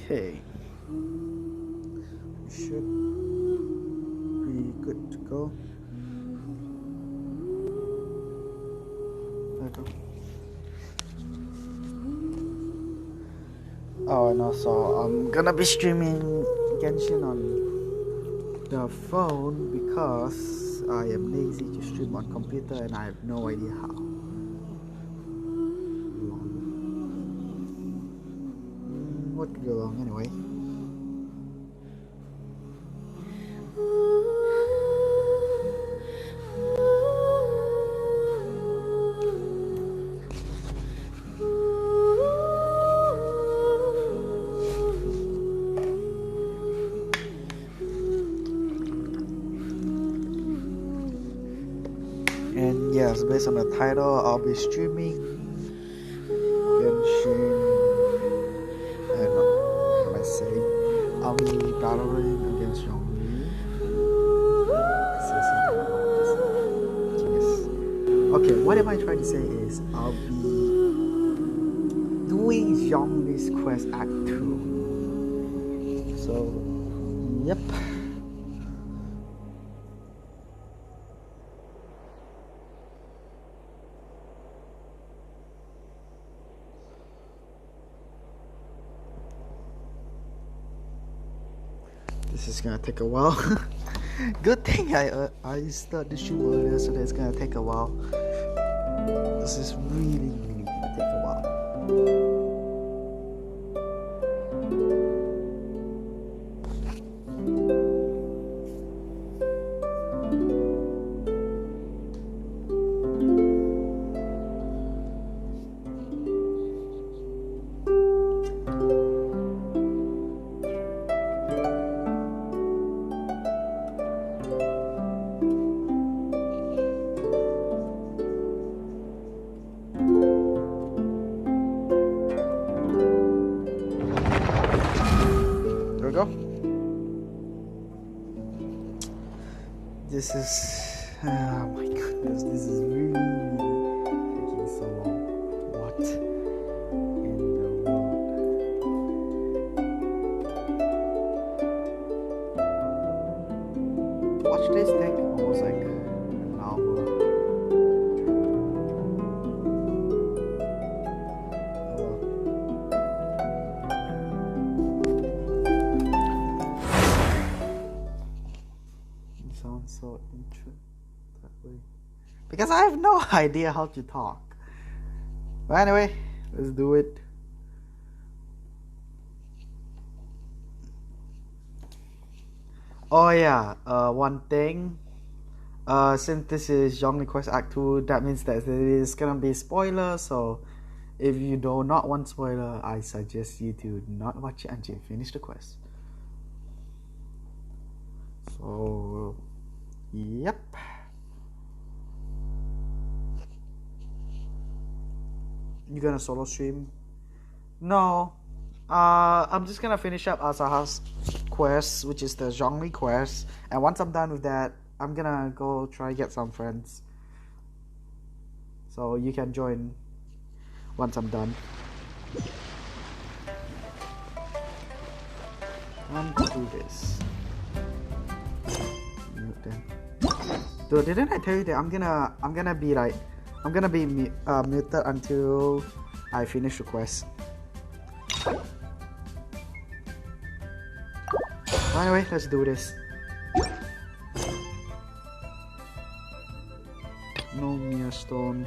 Okay, we should be good to go. There we go. Oh, and also I'm gonna be streaming Genshin on the phone because I am lazy to stream on computer and I have no idea how. What could go wrong anyway? And yes, based on the title, I'll be streaming Genshin. And what am I saying? I'll be battling against Zhongli. Okay, what am I trying to say is I'll be doing Zhongli's Quest Act 2. So, yep. This is gonna take a while. Good thing I started the stream earlier, so that it's gonna take a while. This is really gonna take a while. This is, oh my goodness, this is really taking so long. What in the world? Watch this take almost like an hour. So that way because I have no idea how to talk. But anyway, let's do it. Oh yeah, one thing. Since this is Zhongli Quest Act 2, that means that there is gonna be spoiler. So if you do not want spoiler, I suggest you to not watch it until you finish the quest. So yep. You gonna solo stream? No. I'm just gonna finish up Asaha's quest, which is the Zhongli quest, and once I'm done with that, I'm gonna go try get some friends. So you can join once I'm done. Do this. Dude, didn't I tell you that I'm gonna be muted until I finish the quest. Anyway, let's do this. No Mia Stone.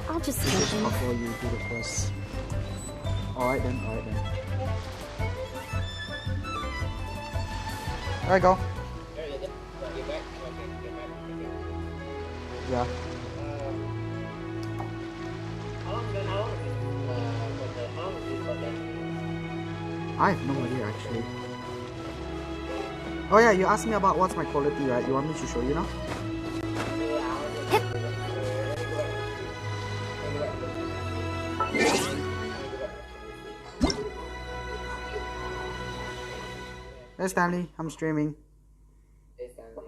I'll just leave him before you do the quest. Alright then. There we go. Yeah. I have no idea actually. Oh yeah, you asked me about what's my quality, right? You want me to show you now? Hey Stanley, I'm streaming. Hey Stanley.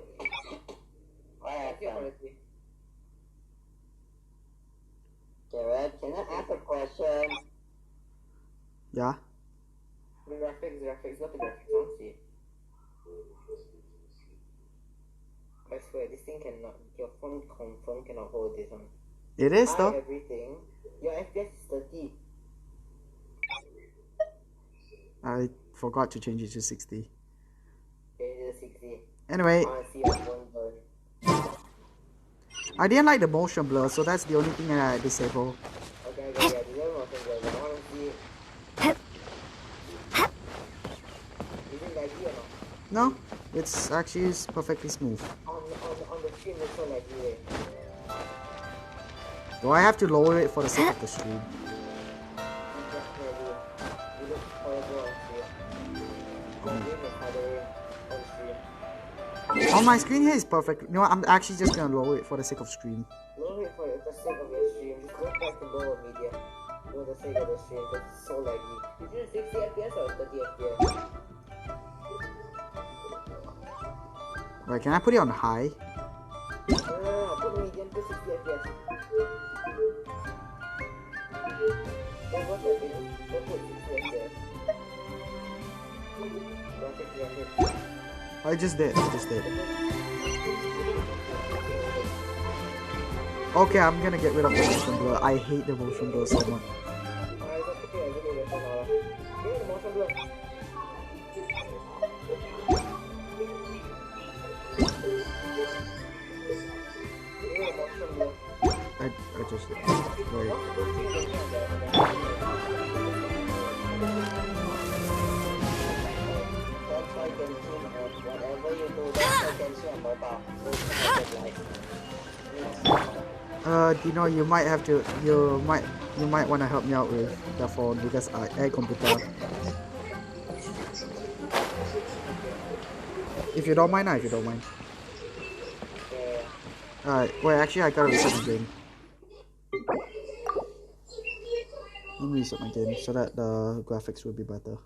Jared, can I ask a question? Yeah. Graphics, what the graphics on see? I swear, this thing cannot, your phone confirm cannot hold this one. It is though. Everything, your FPS is 30. I forgot to change it to 60. Okay, it is 60. Anyway, I see your phone burn. I didn't like the motion blur, so that's the only thing that I disable. Okay, yeah, the other motion blur, but I want to see it. Is it laggy or not? No, it's actually perfectly smooth. On the screen, it's so laggy. Do I have to lower it for the sake of the stream? You look horrible on screen. Your game is harder on screen. On my screen here is perfect. You know what? I'm actually just gonna lower it for the sake of stream. Lower it for the sake of your stream. Just go back to lower media for the sake of the stream because it's so laggy. Is it 60 FPS or 30 FPS? Right, can I put it on high? No, put medium to 60 FPS. Don't put 30, don't put 60 FPS. Graphics. I just did. Okay, I'm gonna get rid of the motion blur. I hate the motion blur so much. I just did. Wait. Dino, you might have to. You might want to help me out with the phone because I computer. If you don't mind, if you don't mind. Alright, wait, actually I gotta reset my game. Let me reset my game so that the graphics will be better.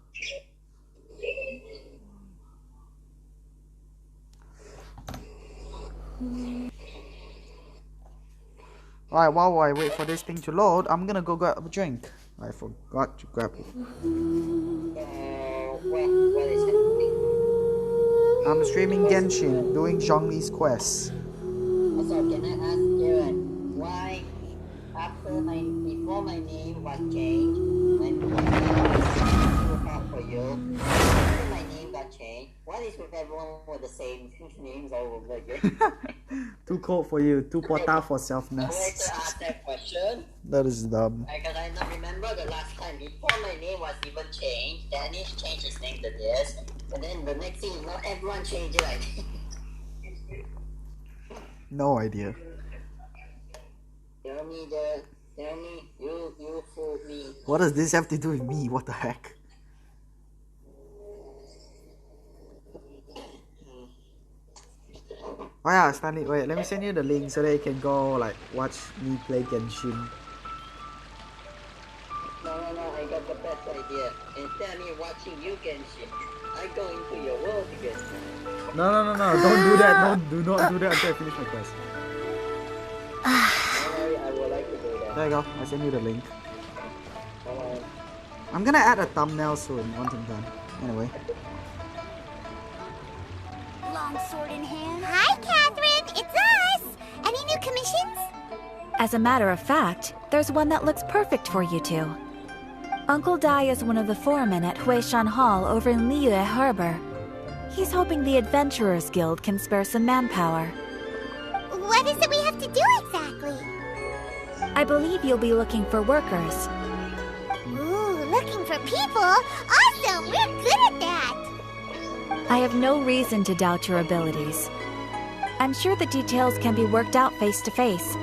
Alright, while I wait for this thing to load, I'm gonna go grab a drink. I forgot to grab it. What is happening? I'm streaming Genshin, doing Zhongli's quest. Also, can I ask Jared, why before my name was changed, when my name was too hard for you, after my name got changed, what is with everyone with the same names all over again? Too cold for you, too portal for I wanted selfness. to ask that question, That is dumb. because I not remember the last time before my name was even changed, Danish changed his name to this, and then the next thing you know, everyone changed it like No idea. Tell me, Jared. Tell me, you fooled me. What does this have to do with me? What the heck? Oh yeah, Stanley, wait, let me send you the link so that you can go like watch me play Genshin. No, I got the best idea. Instead of me watching you Genshin, I go into your world to Genshin. No, don't do that. No, do not do that until I finish my quest. I would like to do that. There you go, I send you the link. Alright. I'm gonna add a thumbnail soon once I'm done. Anyway. Long sword in hand. Hi, Catherine. It's us. Any new commissions? As a matter of fact, there's one that looks perfect for you two. Uncle Dai is one of the foremen at Huishan Hall over in Liyue Harbor. He's hoping the Adventurers Guild can spare some manpower. What is it we have to do exactly? I believe you'll be looking for workers. Ooh, looking for people? Awesome! We're good at that! I have no reason to doubt your abilities. I'm sure the details can be worked out face to face.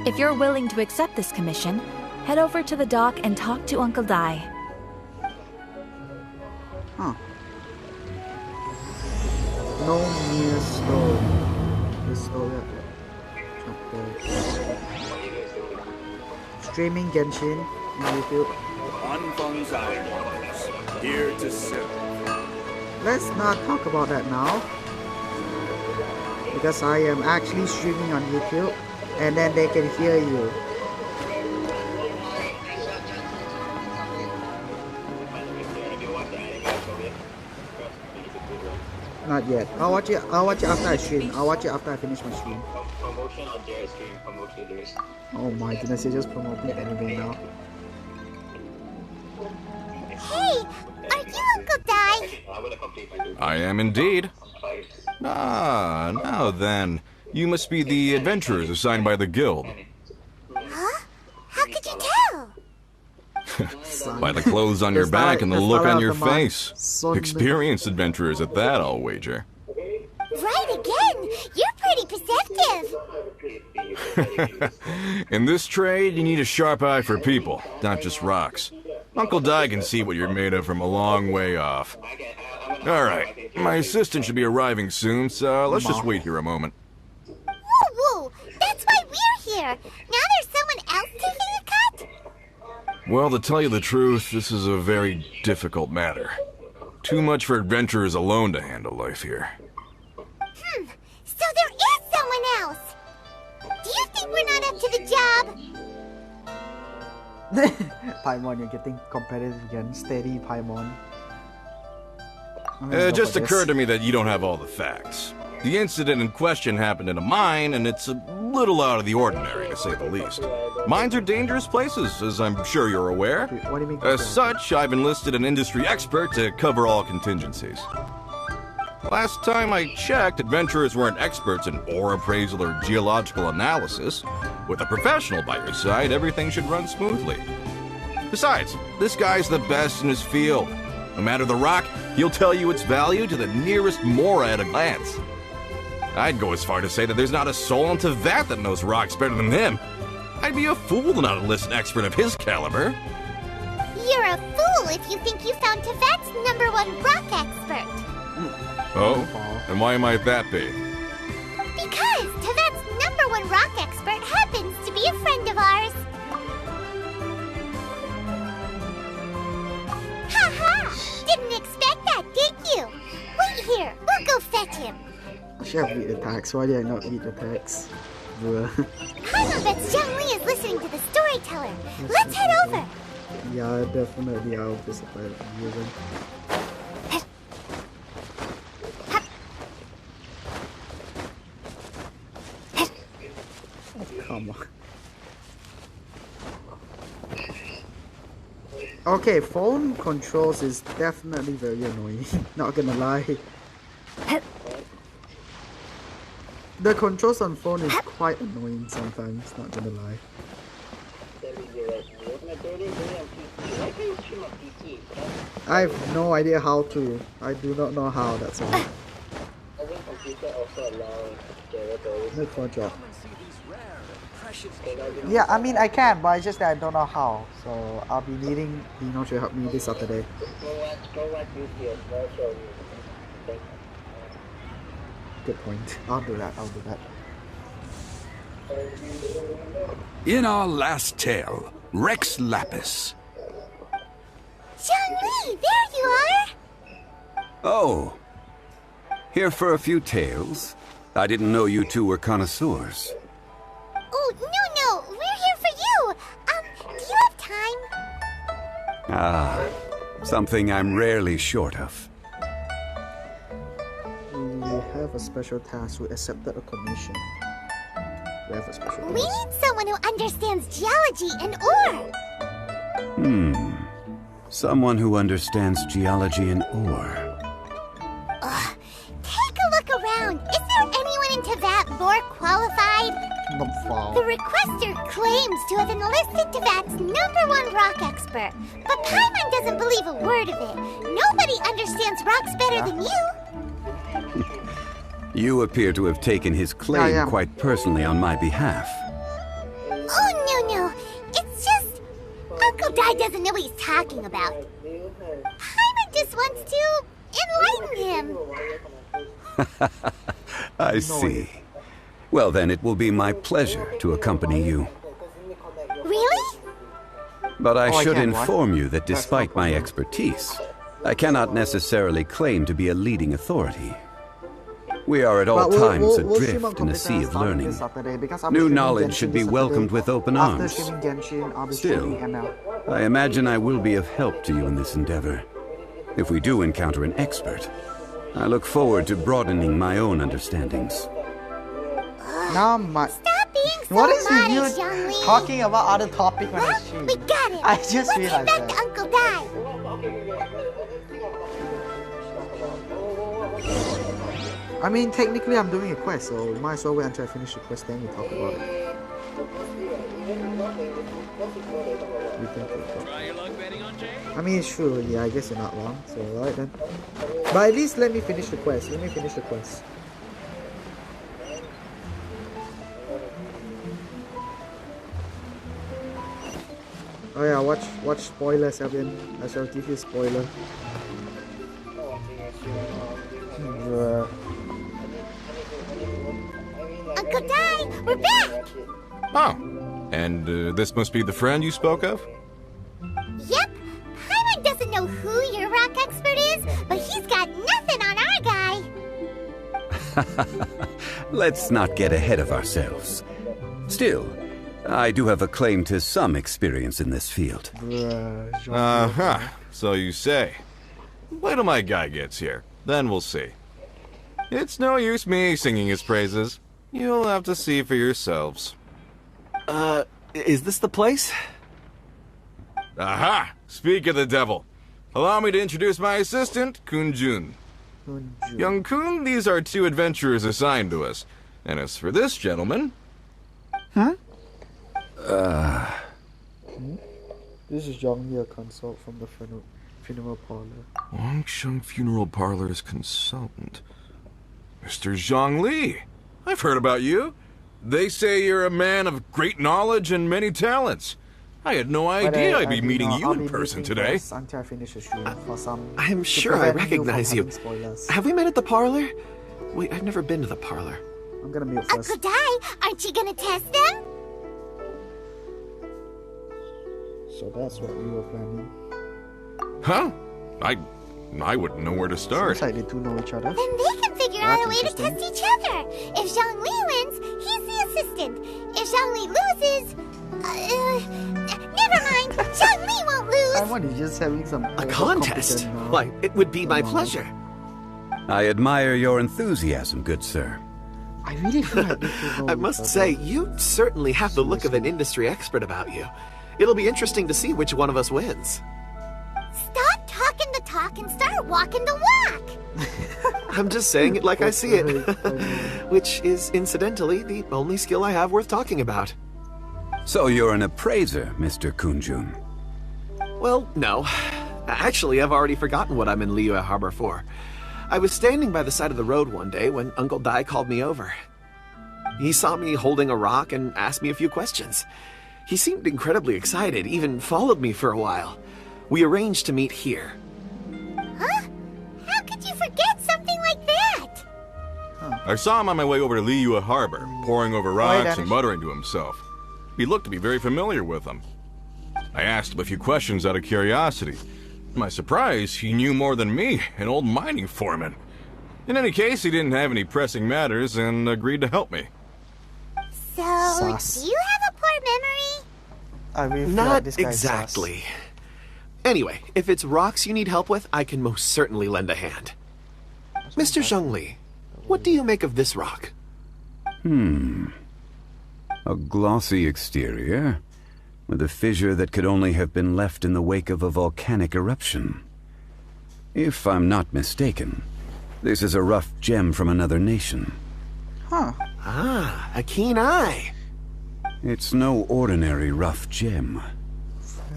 If you're willing to accept this commission, head over to the dock and talk to Uncle Dai. Huh. No mere stone. This Streaming Genshin on YouTube. Anfang's Islands, here to serve. Let's not talk about that now. Because I am actually streaming on YouTube and then they can hear you. Not yet. I'll watch it after I stream. I'll watch it after I finish my stream. Promotion on their stream. Promotion theirs. Oh my goodness, you're just promoting anime now. Hey, are you Uncle Di? I am indeed. Ah, now then. You must be the adventurers assigned by the guild. Huh? How could you tell? By the clothes on your back and the look on your face. Experienced adventurers at that, I'll wager. Right again! You're pretty perceptive! In this trade, you need a sharp eye for people, not just rocks. Uncle Di can see what you're made of from a long way off. Alright, my assistant should be arriving soon, so let's just wait here a moment. Woo-woo! That's why we're here! Now there's someone else taking a cut? Well, to tell you the truth, this is a very difficult matter. Too much for adventurers alone to handle life here. So there is someone else! Do you think we're not up to the job? Paimon, you're getting competitive again. Steady, Paimon. It just occurred to me that you don't have all the facts. The incident in question happened in a mine, and it's a little out of the ordinary, to say the least. Mines are dangerous places, as I'm sure you're aware. What do you mean? As such, I've enlisted an industry expert to cover all contingencies. Last time I checked, adventurers weren't experts in ore appraisal or geological analysis. With a professional by your side, everything should run smoothly. Besides, this guy's the best in his field. No matter the rock, he'll tell you its value to the nearest mora at a glance. I'd go as far to say that there's not a soul in Teyvat that knows rocks better than him. I'd be a fool to not enlist an expert of his caliber. You're a fool if you think you found Teyvat's #1 rock expert. Oh? And why might that be? Because Teyvat's #1 rock expert happens to be a friend of ours. Ha-ha! Didn't expect that, did you? Wait here, we'll go fetch him. I should have read the text. Why did I not read the text? Bruh. Paimon bets Zhongli is listening to the storyteller. Let's head over. Yeah, definitely I'll disappoint using. Come on. Okay, phone controls is definitely very annoying. Not gonna lie. The controls on phone is quite annoying sometimes, not gonna lie. I have no idea how to. I do not know how, that's all. Look for a job. Yeah, I mean I can, but it's just that I don't know how. So I'll be needing Dino to help me this Saturday. Good point. I'll do that. In our last tale, Rex Lapis. Zhongli, there you are! Oh. Here for a few tales? I didn't know you two were connoisseurs. Oh, no, we're here for you! Do you have time? Ah, something I'm rarely short of. We have a special task. We accepted a commission. We have a special We task. need someone who understands geology and ore! Someone who understands geology and ore. Take a look around. Is there anyone in Teyvat more qualified? Not fall. The requester claims to have enlisted Teyvat's #1 rock expert, but Paimon doesn't believe a word of it. Nobody understands rocks better than you. You appear to have taken his claim Yeah. quite personally on my behalf. Oh, no. It's just... Uncle Di doesn't know what he's talking about. Paimon just wants to enlighten him. I see. Well, then it will be my pleasure to accompany you. Really? But I Oh, I should can, what? inform you that despite my expertise, I cannot necessarily claim to be a leading authority. We are at all But times we'll stream adrift on in a computer sea of starting learning. this Saturday, because I'll be New streaming knowledge Genshin should be this welcomed Saturday. with open After arms. streaming Genshin, I'll be Still, streaming ML. I imagine I will be of help to you in this endeavor. If we do encounter an expert, I look forward to broadening my own understandings. Now my... Stop being so What is with modest, you Zhongli. talking about other topic when I stream? We got it. I just Let's realized get back that. to Uncle Dai. I mean, technically I'm doing a quest, so might as well wait until I finish the quest, then we talk about it. We can take it. I mean, it's true, yeah, I guess you're not wrong, so alright then. But at least let me finish the quest, Oh yeah, watch spoilers, Evan. I shall give you a spoiler. Uncle Dai, we're back. Oh, and this must be the friend you spoke of? Yep. Paimon doesn't know who your rock expert is, but he's got nothing on our guy. Let's not get ahead of ourselves. Still, I do have a claim to some experience in this field. Uh-huh, so you say. Wait till my guy gets here, then we'll see. It's no use me singing his praises. You'll have to see for yourselves. Is this the place? Aha! Speak of the devil. Allow me to introduce my assistant, Kunjun. Young Kun, these are 2 adventurers assigned to us. And as for this gentleman... This is Zhongli, a consult from the funeral parlor. Wangsheng Funeral Parlor's consultant. Mr. Zhongli. I've heard about you. They say you're a man of great knowledge and many talents. I had no idea I'd be meeting you in person today. Until I finish the stream for some... I'm to sure I prevent from recognize you. having spoilers. Have we met at the parlor? Wait, I've never been to the parlor. I'm gonna mute first. Uncle Dai, aren't you gonna test them? So that's what we were planning. Huh? I wouldn't know where to start. Seems like they do know each other. Then they can figure out a way to interesting. test each other. If Zhongli wins, he's the assistant. If Zhongli loses... never mind. Zhongli won't lose. I want just having some... A contest? Why, it would be my pleasure. I admire your enthusiasm, good sir. I really feel like they should know I each must other. say, you certainly have the look of an industry expert about you. It'll be interesting to see which one of us wins. Stop talking the talk and start walking the walk. I'm just saying it like I see it. Which is, incidentally, the only skill I have worth talking about. So you're an appraiser, Mr. Kunjun. Well, no. Actually, I've already forgotten what I'm in Liyue Harbor for. I was standing by the side of the road one day when Uncle Dai called me over. He saw me holding a rock and asked me a few questions. He seemed incredibly excited, even followed me for a while. We arranged to meet here. Huh? How could you forget something like that? I saw him on my way over to Liyue Harbor, poring over rocks Danish. and muttering to himself. He looked to be very familiar with them. I asked him a few questions out of curiosity. To my surprise, he knew more than me, an old mining foreman. In any case, he didn't have any pressing matters and agreed to help me. So, Sus. do you have a poor memory? I really feel like Not this guy's sus. exactly. Anyway, if it's rocks you need help with, I can most certainly lend a hand. Mr. Zhongli, what do you make of this rock? A glossy exterior, with a fissure that could only have been left in the wake of a volcanic eruption. If I'm not mistaken, this is a rough gem from another nation. Huh. Ah, a keen eye. It's no ordinary rough gem.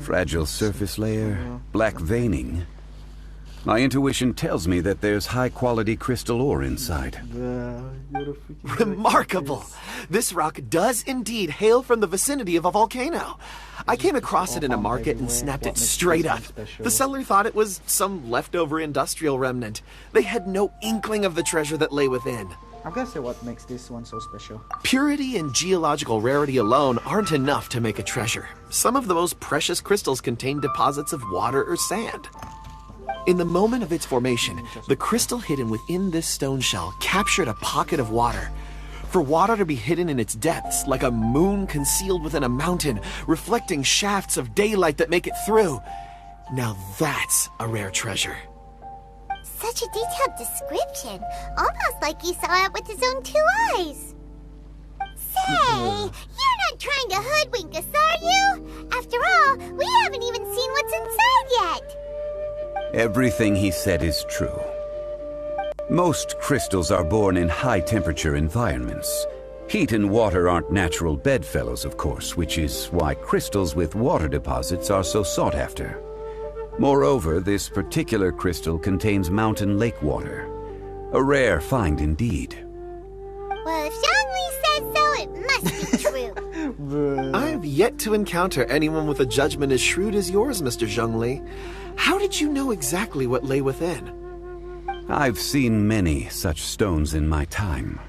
Fragile surface layer, black veining. My intuition tells me that there's high-quality crystal ore inside. You're the freaking Remarkable! This rock does indeed hail from the vicinity of a volcano. I came across it in a market and snapped it straight up. The seller thought it was some leftover industrial remnant. They had no inkling of the treasure that lay within. I'm gonna say what makes this one so special. Purity and geological rarity alone aren't enough to make a treasure. Some of the most precious crystals contain deposits of water or sand. In the moment of its formation, the crystal hidden within this stone shell captured a pocket of water. For water to be hidden in its depths, like a moon concealed within a mountain, reflecting shafts of daylight that make it through. Now that's a rare treasure. Such a detailed description. Almost like he saw it with his own 2 eyes. Say, you're not trying to hoodwink us, are you? After all, we haven't even seen what's inside yet. Everything he said is true. Most crystals are born in high-temperature environments. Heat and water aren't natural bedfellows, of course, which is why crystals with water deposits are so sought after. Moreover, this particular crystal contains mountain lake water. A rare find indeed. Well, if Zhongli says so, it must be true. I've yet to encounter anyone with a judgment as shrewd as yours, Mr. Zhongli. How did you know exactly what lay within? I've seen many such stones in my time.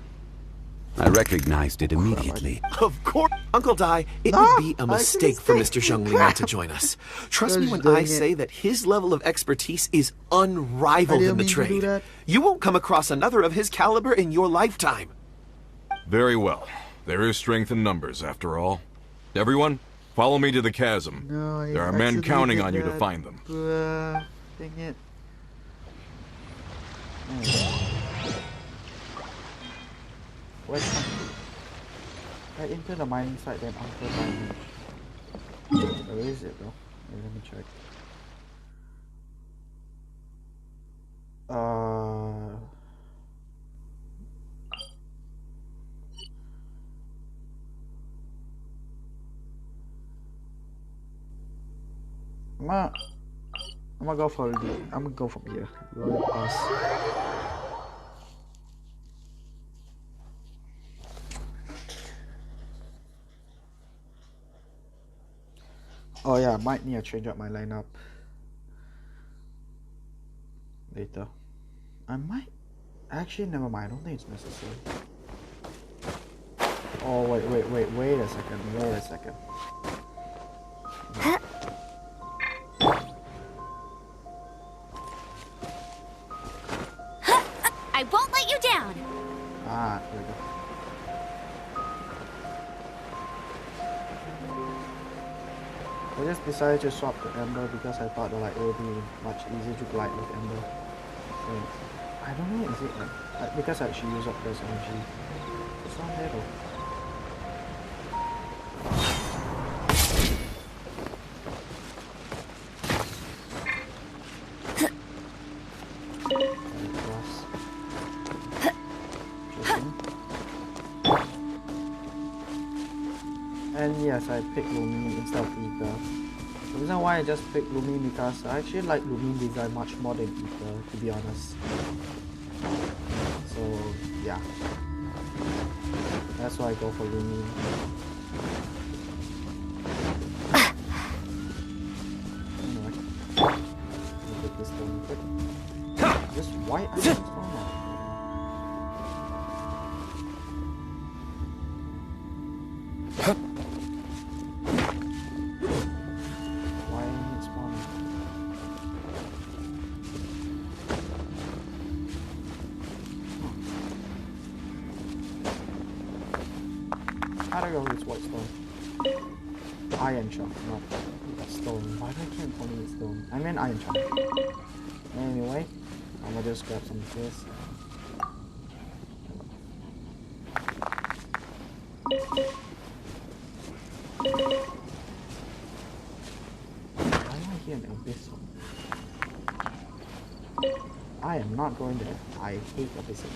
I recognized it immediately. Of course, Uncle Dai, it would be a mistake for Mr. Zhongli not to join us. Trust me when I say that his level of expertise is unrivaled in the trade. You won't come across another of his caliber in your lifetime. Very well. There is strength in numbers, after all. Everyone, follow me to the chasm. No, there are men counting on you to find them. Dang it. Where's right into the mining site then Uncle Diamond. Where is it though? Wait, let me check. I'm gonna go for I'm gonna go from here. Royal Pass. Oh yeah, I might need to change up my lineup later. I might actually never mind. I don't think it's necessary. Oh wait a second. I won't let you down. Ah, there we go. I just decided to swap to Ember because I thought that it would be much easier to glide with Ember. So, I don't know, is it like because I actually use up this energy. It's not there though. And yes, I picked Lumine instead of Ether. The reason why I just picked Lumine because I actually like Lumine design much more than Ether, to be honest. So yeah, that's why I go for Lumine. Anyway, let me take this down quick. Just white items from that. I don't know, it's white stone. Iron chunk, not stone. Why do I keep calling it stone? I meant iron chunk. Anyway, I'm gonna just grab some of this. Why am I here in Abyssal? I am not going there. I hate Abyssal.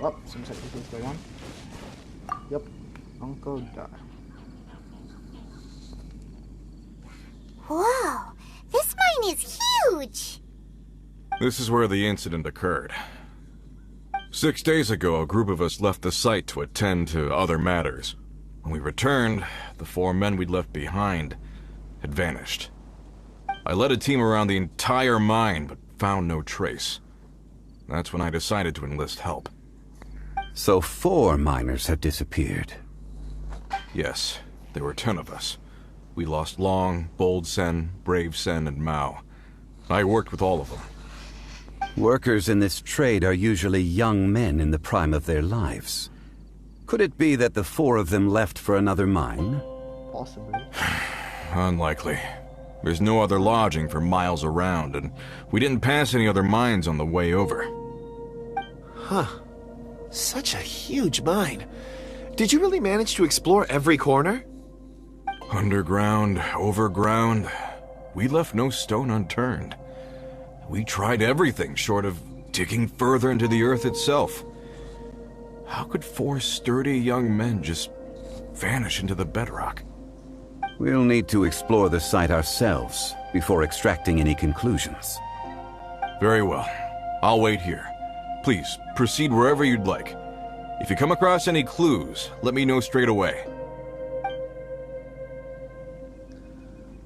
Oh, seems like this is the one. Yep, Uncle Dai. Whoa, this mine is huge! This is where the incident occurred. 6 days ago, a group of us left the site to attend to other matters. When we returned, the 4 men we'd left behind had vanished. I led a team around the entire mine, but found no trace. That's when I decided to enlist help. So 4 miners have disappeared. Yes, there were 10 of us. We lost Long, Bold Sen, Brave Sen, and Mao. I worked with all of them. Workers in this trade are usually young men in the prime of their lives. Could it be that the four of them left for another mine? Possibly. Unlikely. There's no other lodging for miles around, and we didn't pass any other mines on the way over. Huh. Such a huge mine. Did you really manage to explore every corner? Underground, overground, we left no stone unturned. We tried everything short of digging further into the earth itself. How could four sturdy young men just vanish into the bedrock? We'll need to explore the site ourselves before extracting any conclusions. Very well. I'll wait here. Please, proceed wherever you'd like. If you come across any clues, let me know straight away.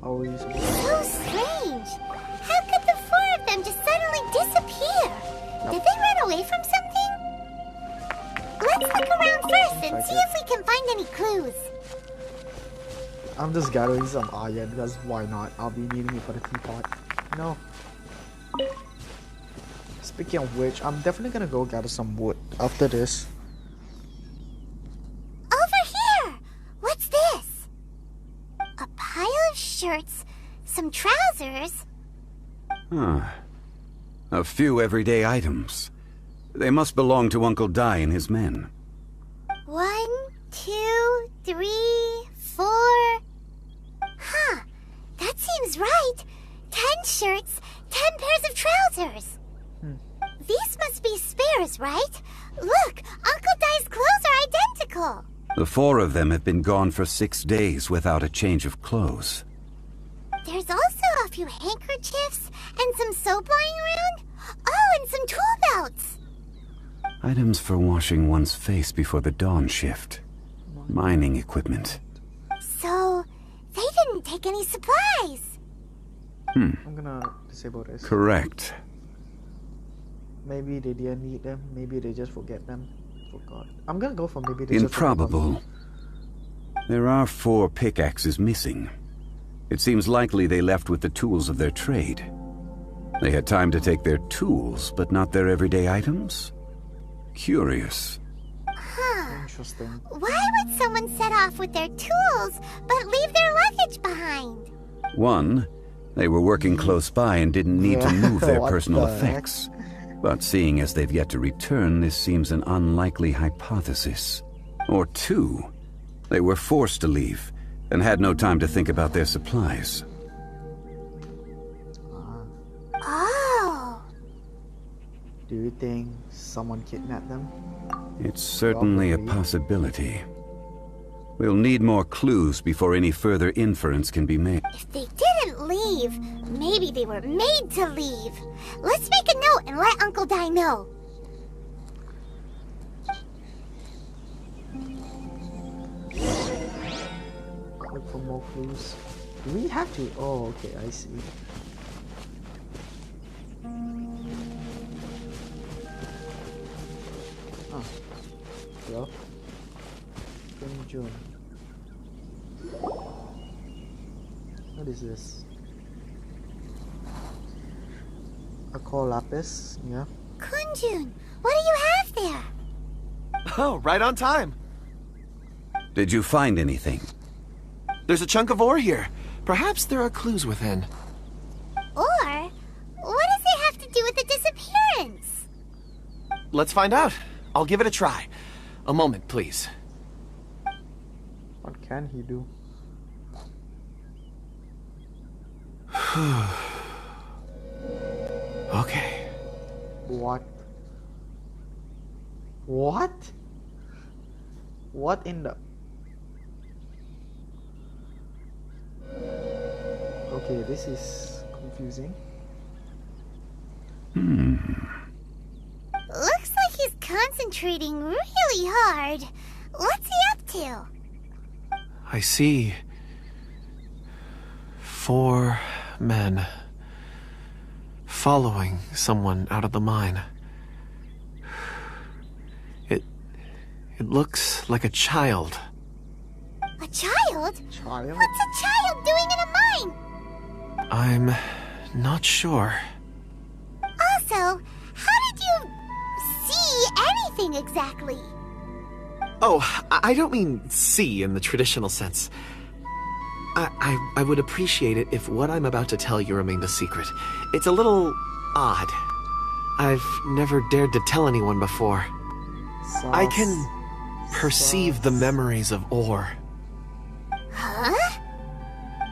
Always. So strange. How could the four of them just suddenly disappear? Did they run away from something? Let's look around first and see if we can find any clues. I'm just gathering some iron because why not? I'll be needing it for the teapot. No. Speaking of which, I'm definitely gonna go gather some wood after this. Over here! What's this? A pile of shirts, some trousers. Huh. A few everyday items. They must belong to Uncle Dai and his men. 1, 2, 3, 4. Huh. That seems right. 10 shirts, 10 pairs of trousers. These must be spares, right? Look, Uncle Dai's clothes are identical. The four of them have been gone for 6 days without a change of clothes. There's also a few handkerchiefs and some soap lying around. Oh, and some tool belts. Items for washing one's face before the dawn shift. Mining equipment. So, they didn't take any supplies. I'm gonna disable this. Correct. Maybe they didn't need them. Maybe they just forgot. I'm gonna go for maybe they just forgot them. Improbable. There are 4 pickaxes missing. It seems likely they left with the tools of their trade. They had time to take their tools, but not their everyday items? Curious. Interesting. Why would someone set off with their tools, but leave their luggage behind? One, they were working close by and didn't need to move their What personal the effects. But seeing as they've yet to return, this seems an unlikely hypothesis. Or 2, they were forced to leave and had no time to think about their supplies. Oh. Do you think someone kidnapped them? It's certainly a possibility. We'll need more clues before any further inference can be made. If they didn't leave, maybe they were made to leave. Let's make a note and let Uncle Dai know. Look for more clues. Do we have to? Oh, okay, I see. Oh. Well. June. What is this? A coal lapis, yeah. Kunjun, what do you have there? Oh, right on time. Did you find anything? There's a chunk of ore here. Perhaps there are clues within. Or, what does it have to do with the disappearance? Let's find out. I'll give it a try. A moment, please. What can he do? Okay. What? What? What in the... Okay, this is confusing. Looks like he's concentrating really hard. What's he up to? I see 4 men following someone out of the mine. It looks like a child. A child? Child? What's a child doing in a mine? I'm not sure. Also, how did you see anything exactly? Oh, I don't mean see in the traditional sense. I would appreciate it if what I'm about to tell you remained a secret. It's a little odd. I've never dared to tell anyone before. I can perceive the memories of ore. Huh?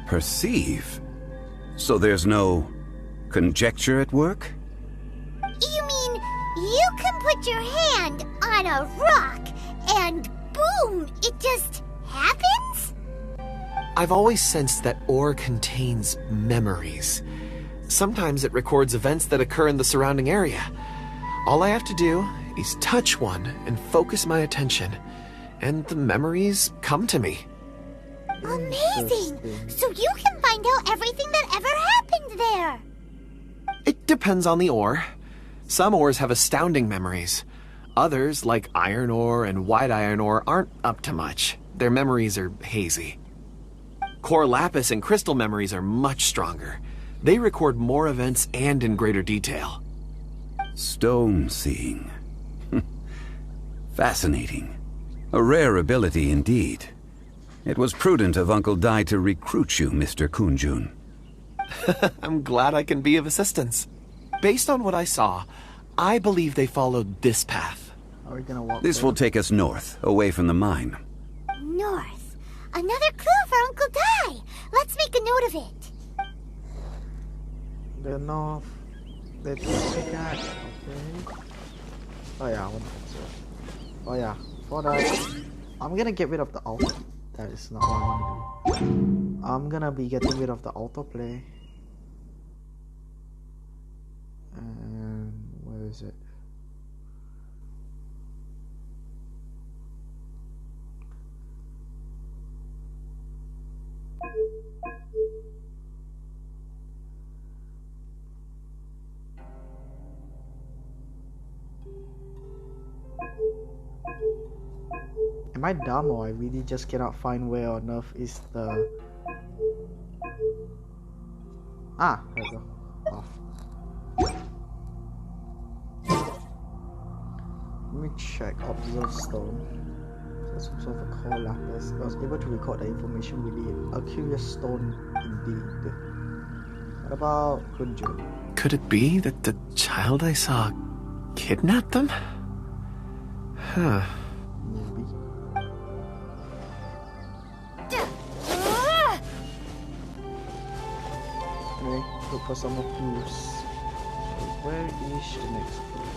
Perceive? So there's no conjecture at work? You mean you can put your hand on a rock and boom, it just happens? I've always sensed that ore contains memories. Sometimes it records events that occur in the surrounding area. All I have to do is touch one and focus my attention, and the memories come to me. Amazing! So you can find out everything that ever happened there. It depends on the ore. Some ores have astounding memories. Others, like iron ore and white iron ore, aren't up to much. Their memories are hazy. Core lapis and crystal memories are much stronger. They record more events and in greater detail. Stone seeing. Fascinating. A rare ability indeed. It was prudent of Uncle Dai to recruit you, Mr. Kunjun. I'm glad I can be of assistance. Based on what I saw, I believe they followed this path. Are we gonna walk? This will take us north, away from the mine. North. Another clue for Uncle Dai. Let's make a note of it. The north. Let's check out. Okay. Oh yeah, I want to. Oh yeah, for that, I'm gonna get rid of the auto. That is not what I want to do. I'm gonna be getting rid of the autoplay. And where is it? Am I dumb or I really just cannot find where on earth is the... Ah, there we go. Off. Let me check. Observe stone. Let's observe a core lapis. I was able to record the information within. A curious stone indeed. What about Kunjun? Could it be that the child I saw kidnapped them? Huh. Maybe. Anyway, look for some more clues. So where is the next clue?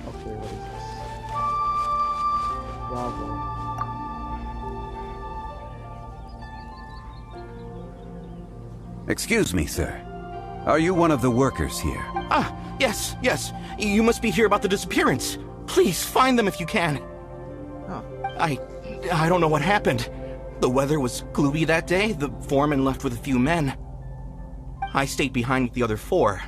Okay, what is this? Bravo. Excuse me, sir. Are you one of the workers here? Ah, yes. You must be here about the disappearance. Please, find them if you can. Oh. I don't know what happened. The weather was gloomy that day. The foreman left with a few men. I stayed behind with the other 4.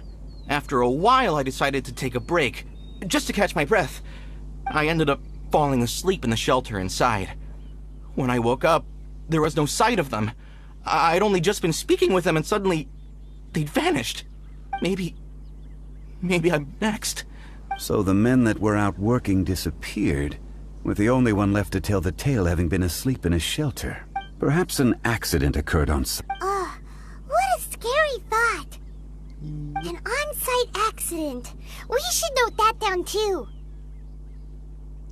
After a while, I decided to take a break, just to catch my breath. I ended up falling asleep in the shelter inside. When I woke up, there was no sight of them. I'd only just been speaking with them and suddenly they'd vanished. Maybe I'm next. So the men that were out working disappeared, with the only one left to tell the tale having been asleep in a shelter. Perhaps an accident occurred on site. What a scary thought. An on-site accident. We should note that down too.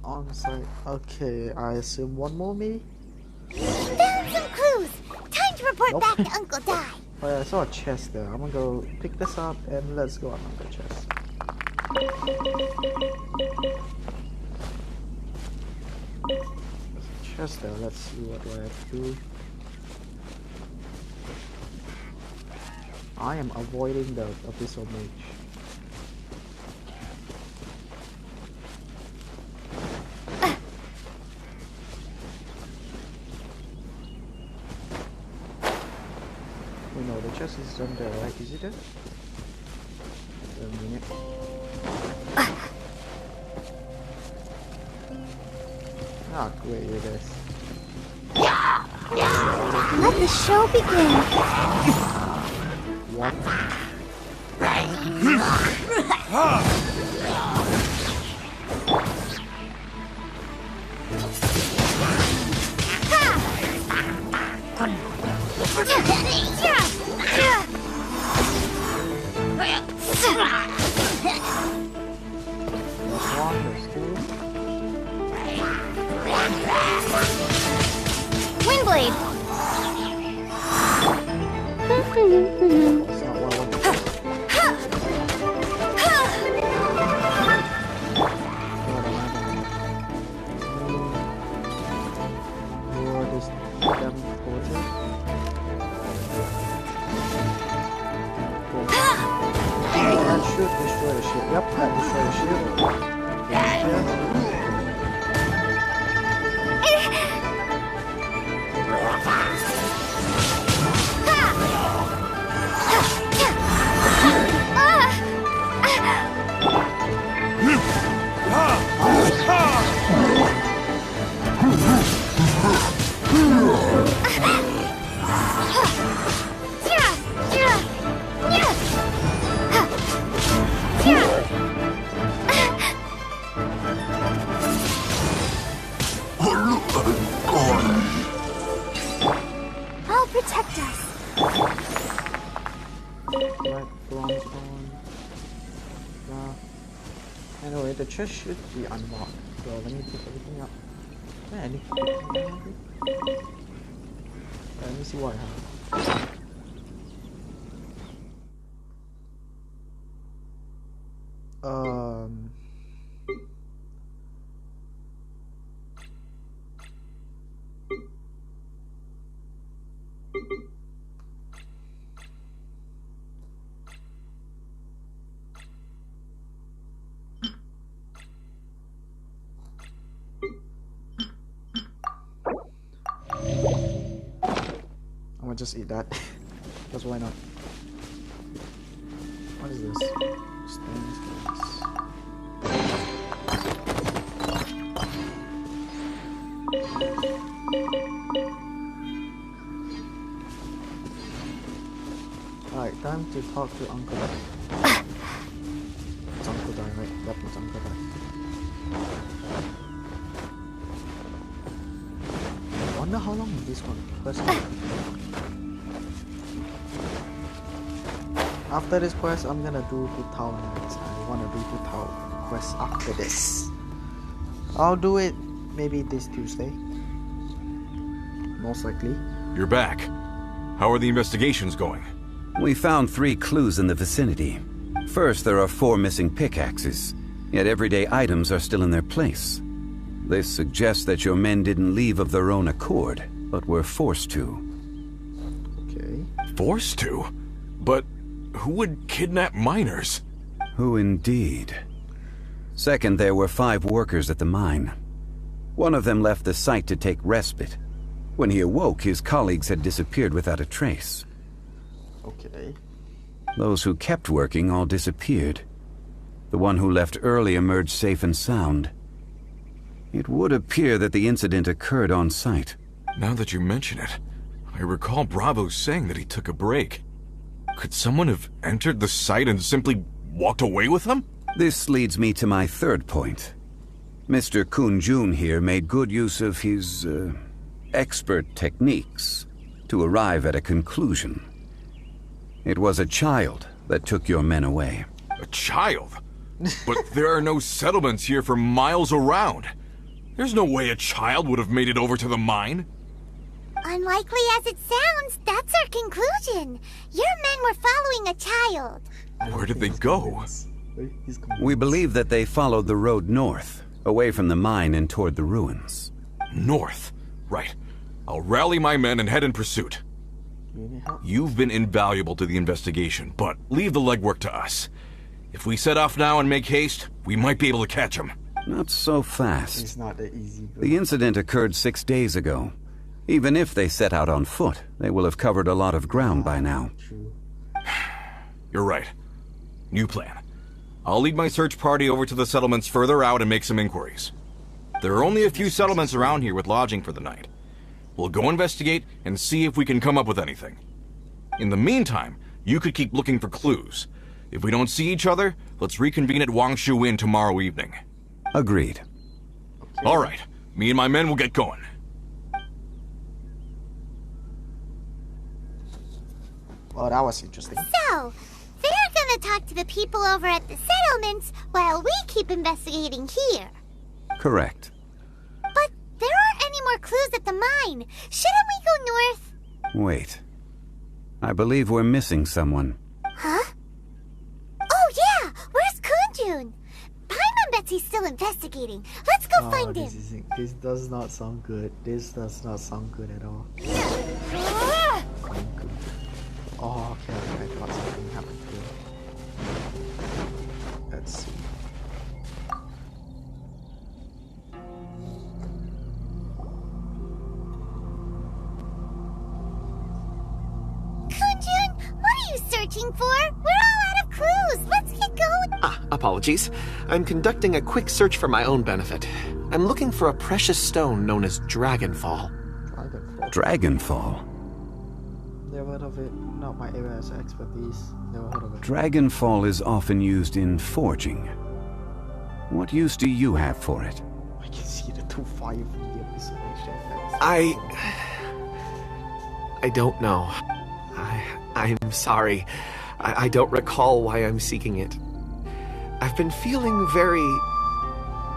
On site. Okay, I assume one more maybe? Found some clues. Time to report back to Uncle Dai. Oh yeah, I saw a chest there. I'm gonna go pick this up and let's go on the chest. There's a chest there. Let's see what do I have to do. I am avoiding the abyssal mage. No, the chest is down there, right? Is it there? Wait a minute. Ah, great, it is. Let the show begin. What? Windblade. That's not what I want to do. Lure this damn torture. That should destroy the ship. Yep, that destroy the ship. Yeah. I'll protect us. Right, bronze on. Anyway, the chest should be unlocked. So let me pick everything up. Yeah, I need to pick everything up. Let me see what I have. I'm gonna just eat that. Because why not? What is this? Alright, time to talk to Uncle Dai. It's Uncle Dai, right? Yep, it's Uncle Dai. I wonder how long is this quest? After this quest, I'm gonna do Putao next. I wanna do Putao quest after this. I'll do it maybe this Tuesday. Most likely. You're back. How are the investigations going? We found 3 clues in the vicinity. First, there are 4 missing pickaxes, yet everyday items are still in their place. This suggests that your men didn't leave of their own accord, but were forced to. Okay. Forced to? But who would kidnap miners? Who indeed? Second, there were 5 workers at the mine. One of them left the site to take respite. When he awoke, his colleagues had disappeared without a trace. Okay. Those who kept working all disappeared. The one who left early emerged safe and sound. It would appear that the incident occurred on site. Now that you mention it, I recall Bravo saying that he took a break. Could someone have entered the site and simply walked away with him? This leads me to my third point. Mr. Kun-jun here made good use of his, expert techniques to arrive at a conclusion. It was a child that took your men away. A child? But there are no settlements here for miles around. There's no way a child would have made it over to the mine. Unlikely as it sounds, that's our conclusion. Your men were following a child. Where did they go? We believe that they followed the road north, away from the mine and toward the ruins. North? Right. I'll rally my men and head in pursuit. You've been invaluable to the investigation, but leave the legwork to us. If we set off now and make haste, we might be able to catch him. Not so fast. It's not that easy. Bro. The incident occurred 6 days ago. Even if they set out on foot, they will have covered a lot of ground by now. True. You're right. New plan. I'll lead my search party over to the settlements further out and make some inquiries. There are only a few settlements around here with lodging for the night. We'll go investigate and see if we can come up with anything. In the meantime, you could keep looking for clues. If we don't see each other, let's reconvene at Wangshu Inn tomorrow evening. Agreed. All right, me and my men will get going. Well, that was interesting. So, they're gonna talk to the people over at the settlements while we keep investigating here. Correct. But there aren't any more clues at the mine. Shouldn't we go north? Wait. I believe we're missing someone. Huh? Oh yeah! Where's Kunjun? Paimon bets he's still investigating. Let's go find him. This does not sound good. This does not sound good at all. Oh, okay, I thought something happened to him. Let's see. Kunjun, what are you searching for? We're all out of clues. Let's get going. Apologies. I'm conducting a quick search for my own benefit. I'm looking for a precious stone known as Dragonfall. Dragonfall? Never heard of it. Not my area of expertise. Never heard of it. Dragonfall is often used in forging. What use do you have for it? I can see the two fire from the observation. I don't know. I'm sorry. I don't recall why I'm seeking it. I've been feeling very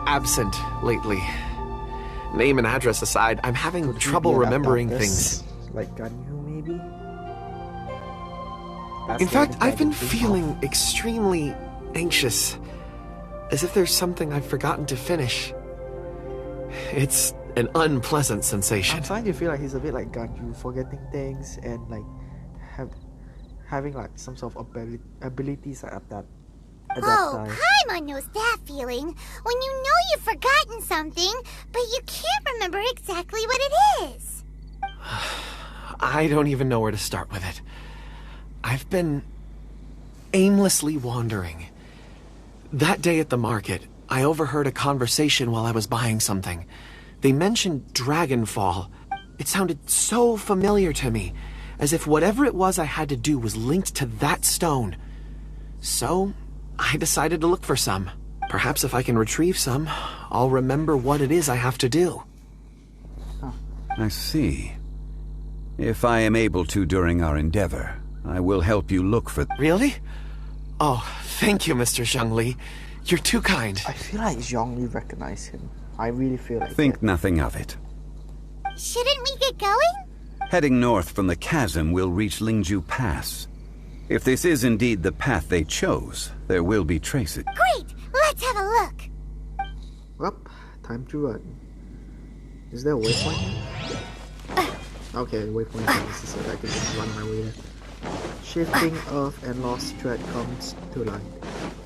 absent lately. Name and address aside, I'm having trouble remembering things. Like Ganyu, maybe? In fact, I've been feeling extremely anxious, as if there's something I've forgotten to finish. It's an unpleasant sensation. I'm starting to feel like he's a bit like Ganyu, forgetting things and like having like some sort of abilities at that time. Paimon knows that feeling. When you know you've forgotten something, but you can't remember exactly what it is. I don't even know where to start with it. I've been aimlessly wandering. That day at the market, I overheard a conversation while I was buying something. They mentioned Dragonfall. It sounded so familiar to me, as if whatever it was I had to do was linked to that stone. So, I decided to look for some. Perhaps if I can retrieve some, I'll remember what it is I have to do. I see. If I am able to during our endeavor, I will help you look for... Really? Oh, thank you, Mr. Zhongli. You're too kind. I feel like Zhongli recognized him. I really feel like Think nothing of it. Shouldn't we get going? Heading north from the chasm, we'll reach Lingju Pass. If this is indeed the path they chose, there will be traces. Great! Let's have a look. Well, time to run. Is there a waypoint here? Okay, waypoint is so I can just run my way there. Shifting Earth and Lost Thread comes to light.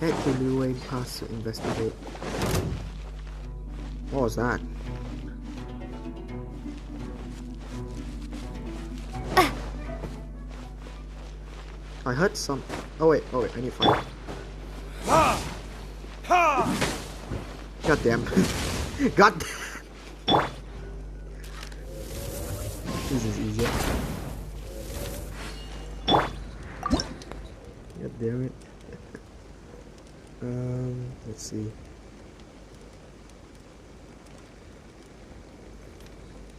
Head to Liu Pass to investigate. What was that? I heard some... Oh wait, I need fire. God damn. God damn. This is easier. God damn it. Let's see.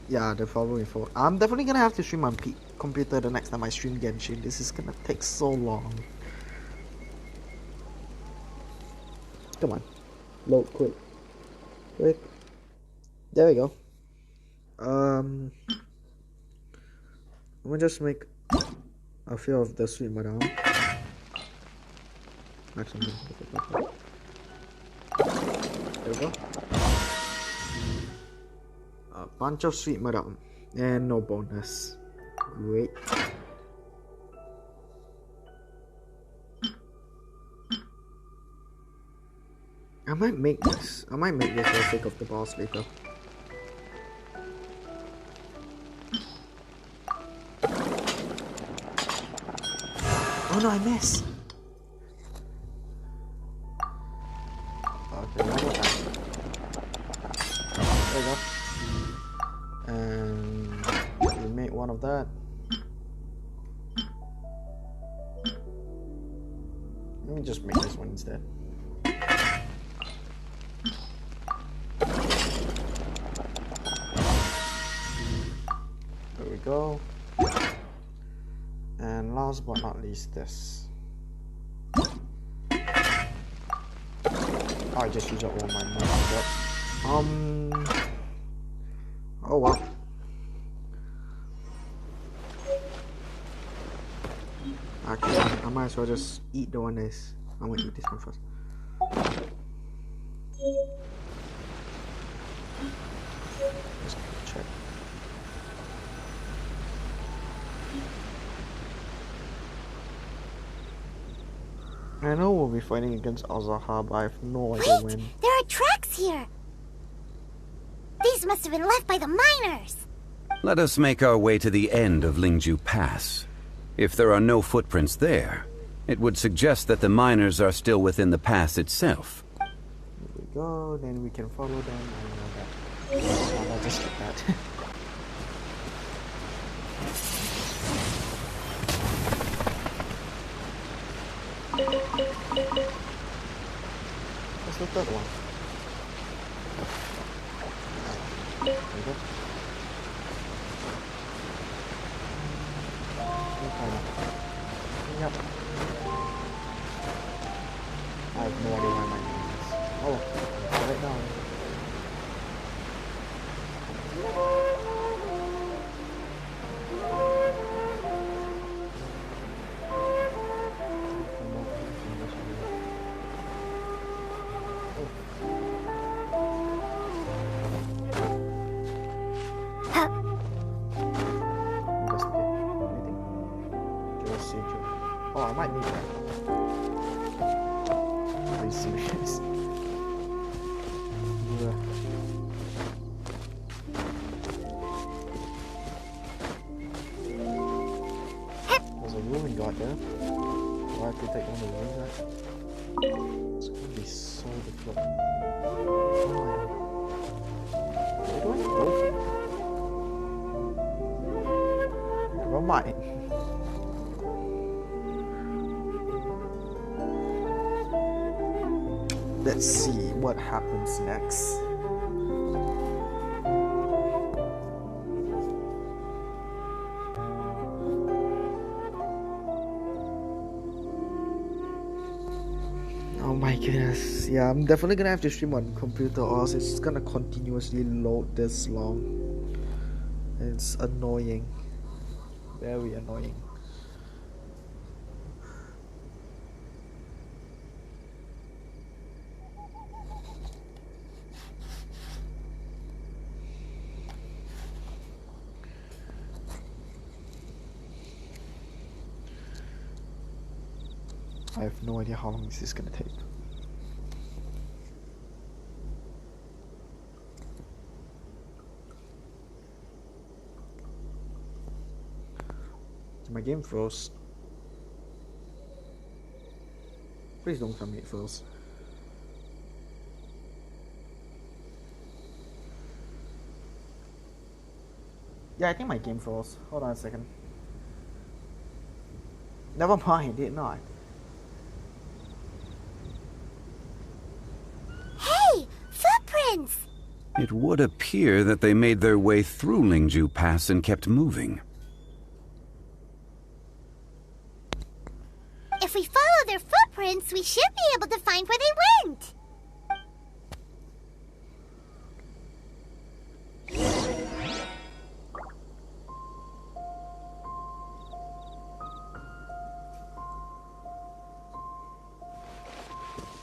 Yeah, they're following forward. I'm definitely gonna have to stream on computer the next time I stream Genshin. This is gonna take so long. Come on. Load quick. Quick. There we go. I'm gonna just make a few of the sweet madam. Actually, there we go. A bunch of sweet madam and no bonus. Great. I might make this for the sake of the boss later. Oh no, I missed. Okay, one more time. There we go. And we make one of that. Let me just make this one instead. go. And last but not least, this. I just used up all my money. Oh well. Actually, I might as well just eat the one that's. I'm gonna eat this one first. Just check. I know we'll be fighting against Azaha, but I have no idea when. There are tracks here! These must have been left by the miners! Let us make our way to the end of Lingju Pass. If there are no footprints there, it would suggest that the miners are still within the pass itself. Here we go, then we can follow them. I know that. I'll just skip that. What's the third one? There we go. Yep. I have no idea why my name is. Oh, got it now. Oh, I might need that. Are you serious? Yeah. There's a ruling guard there. Do I have to take one of the ruling guards? It's gonna be so difficult. Where do I go? Never mind. Let's see what happens next. Oh my goodness. Yeah, I'm definitely gonna have to stream on computer or else it's gonna continuously load this long. It's annoying. Very annoying. I have no idea how long this is gonna take. My game froze. Please don't tell me it froze. Yeah, I think my game froze. Hold on a second. Never mind, it did not. It would appear that they made their way through Lingju Pass and kept moving. If we follow their footprints, we should be able to find where they went.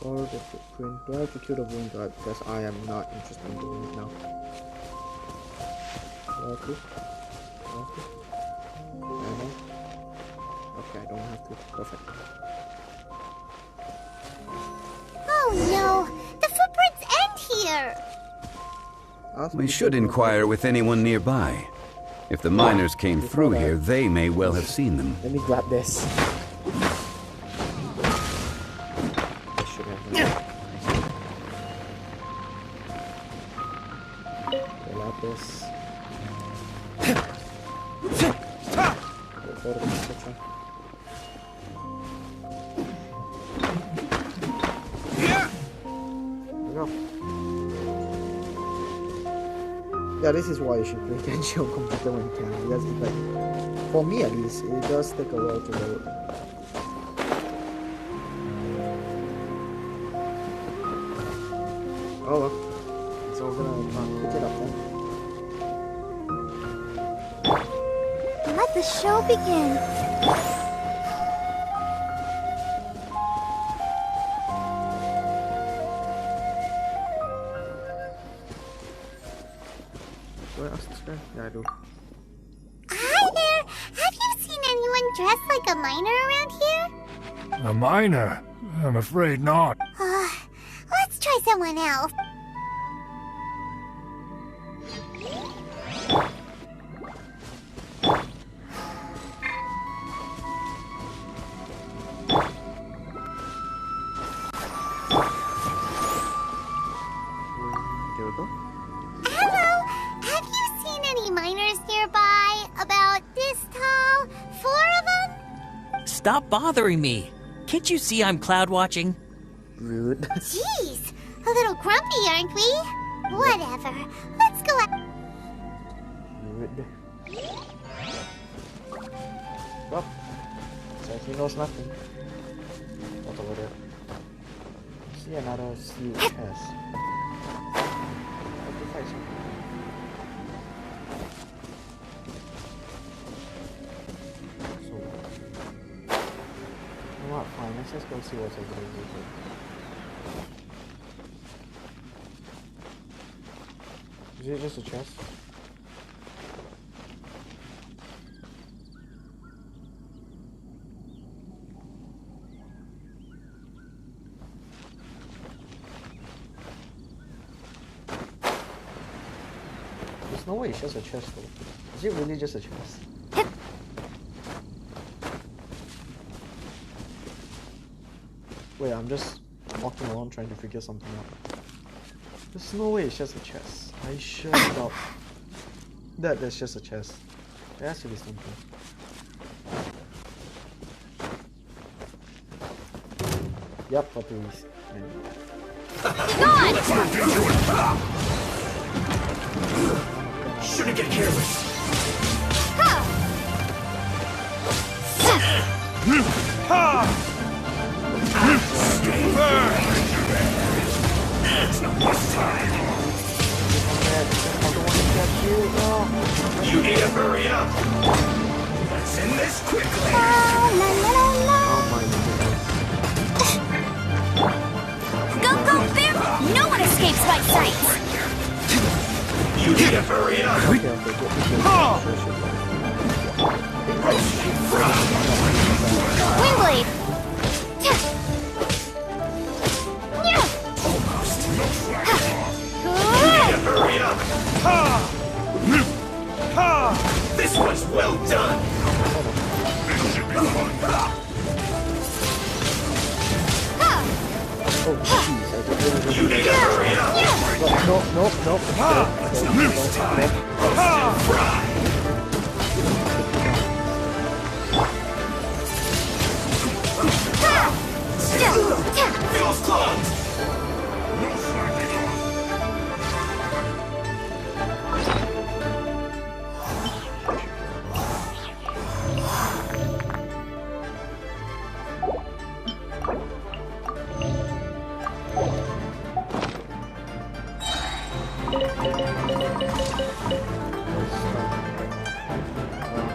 Follow the footprint. Do I have to kill the wound guard? Because I am not interested in doing it now. Do I have to? Okay, I don't have to. Perfect. Oh no! The footprints end here! We should inquire with anyone nearby. If the miners came through here, they may well have seen them. Let me grab this. This. Yeah, this is why you should play Genji on computer when you can, because it's like, for me at least, it does take a while to load. Oh well, so we're gonna pick it up then. Let the show begin. Do I ask this guy? Yeah, I do. Hi there! Have you seen anyone dressed like a miner around here? A miner? I'm afraid not. Let's try someone else. There we go. Hello! Have you seen any miners nearby? About this tall? 4 of them? Stop bothering me. Can't you see I'm cloud watching? Rude. Jeez! A little grumpy, aren't we? Whatever. Let's go up. Rude. Well, so he knows nothing. What's over there? See another CHS. Have to fight something. So, you know what? Fine. Let's just go see what's over there. Is it just a chest? There's no way it's just a chest though. Is it really just a chest? Wait, I'm just walking around trying to figure something out. There's no way it's just a chest. I sure doubt that there's just a chest. There has to be something. Yep, what do we see? Shouldn't get careless. You need to hurry up. Let's end this quickly. Go, go, bear! No one escapes my sight! You need to hurry up. Windblade! Hurry up. This was well done. This should be fun. You need to hurry up. Feels clogged.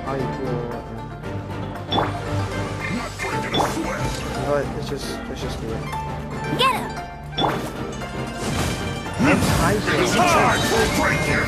How you feel? Alright, let's just do it. Get him! It's hard. Break here.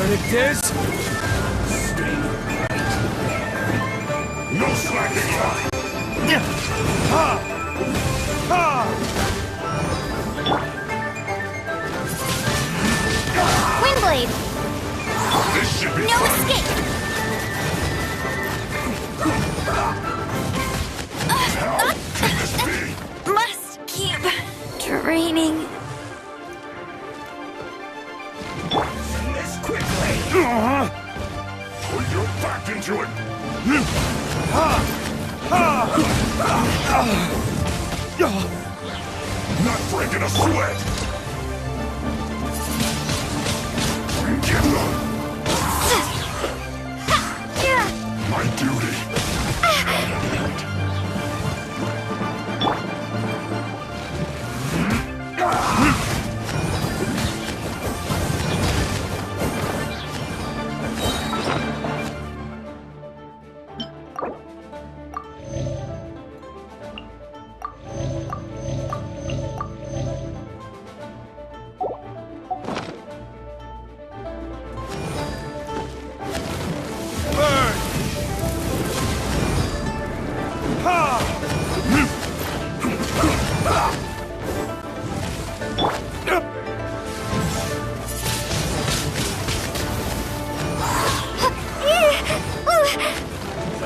verdict is... No slacking line! Windblade! This should be No fun. escape! How can this be? Must keep training. Send this quickly! Put your back into it! Not breaking a sweat! Give them! My duty!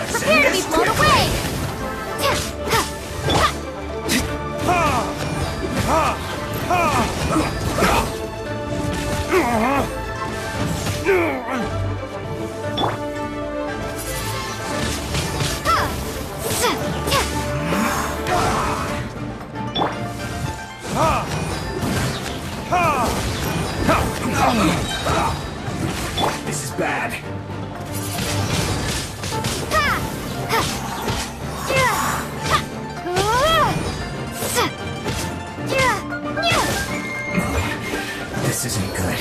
Prepare to be blown away! This is bad. This isn't good.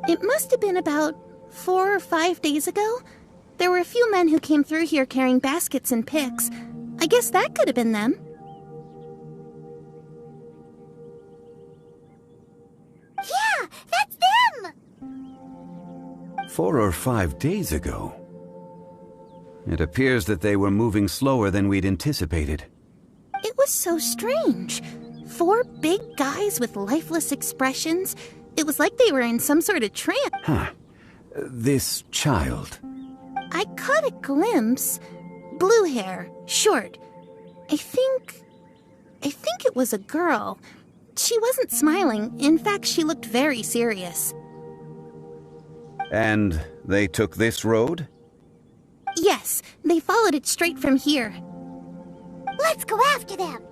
It must have been about 4 or 5 days ago. There were a few men who came through here carrying baskets and picks. I guess that could have been them. Yeah, that's them! 4 or 5 days ago. It appears that they were moving slower than we'd anticipated. It was so strange. 4 big guys with lifeless expressions. It was like they were in some sort of trance. Huh. This child. I caught a glimpse. Blue hair, short. I think it was a girl. She wasn't smiling. In fact, she looked very serious. And they took this road? Yes, they followed it straight from here. Let's go after them.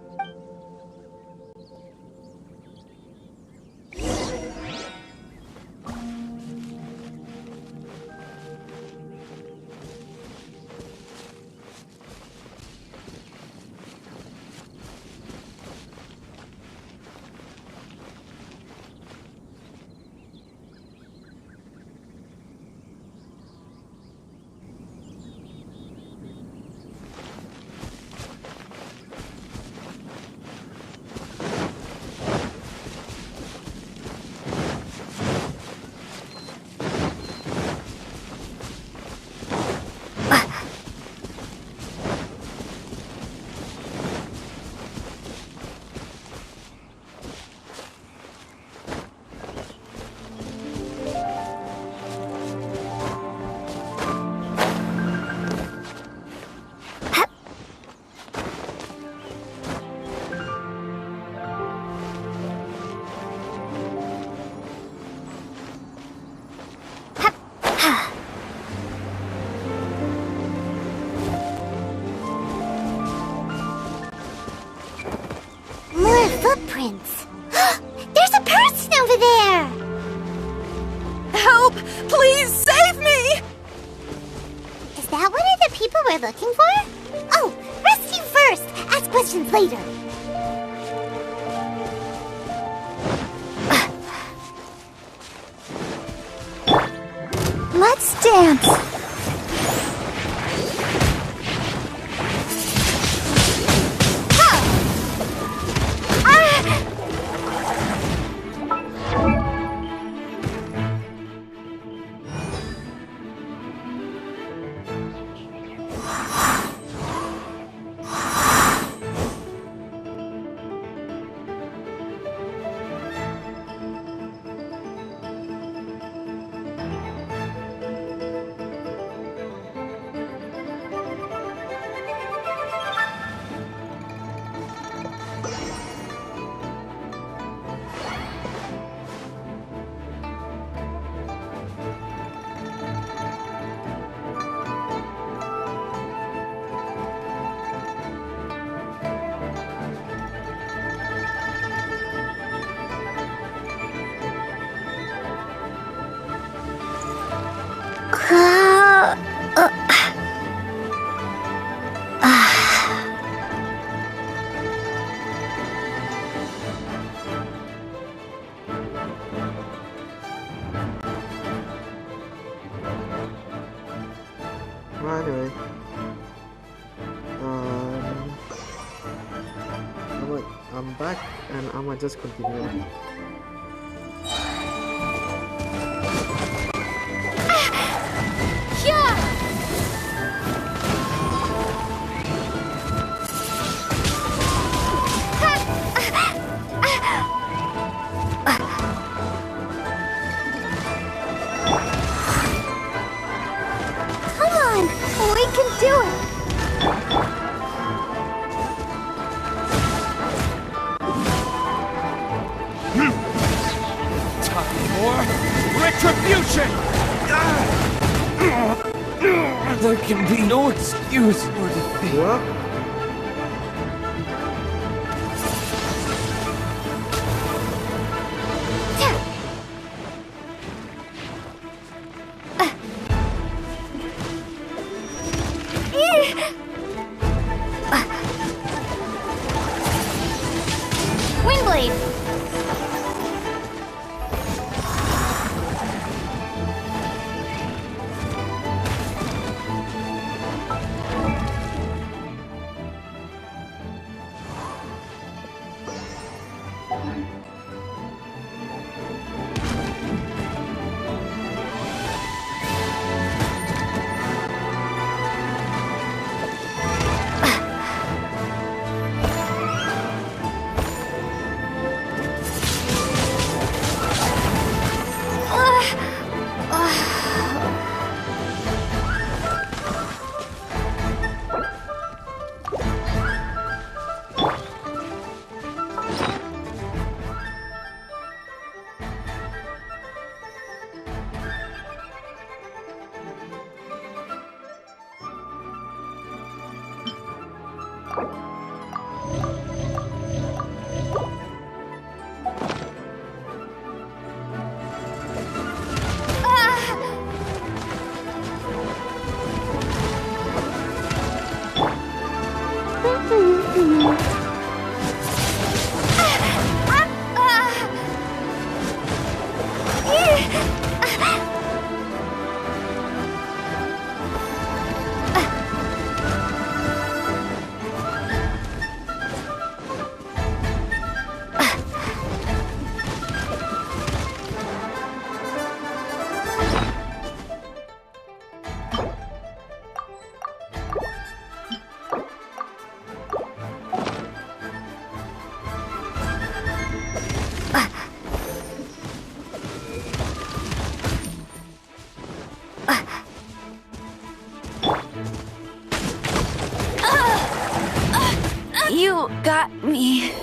More footprints. There's a person over there. Help! Please save me! Is that one of the people we're looking for? Oh, rescue first. Ask questions later. Let's dance! Well, anyway, I'm back and I might just continue. We can do it! Time for retribution! There can be no excuse for defeat. What? Windblade! got me.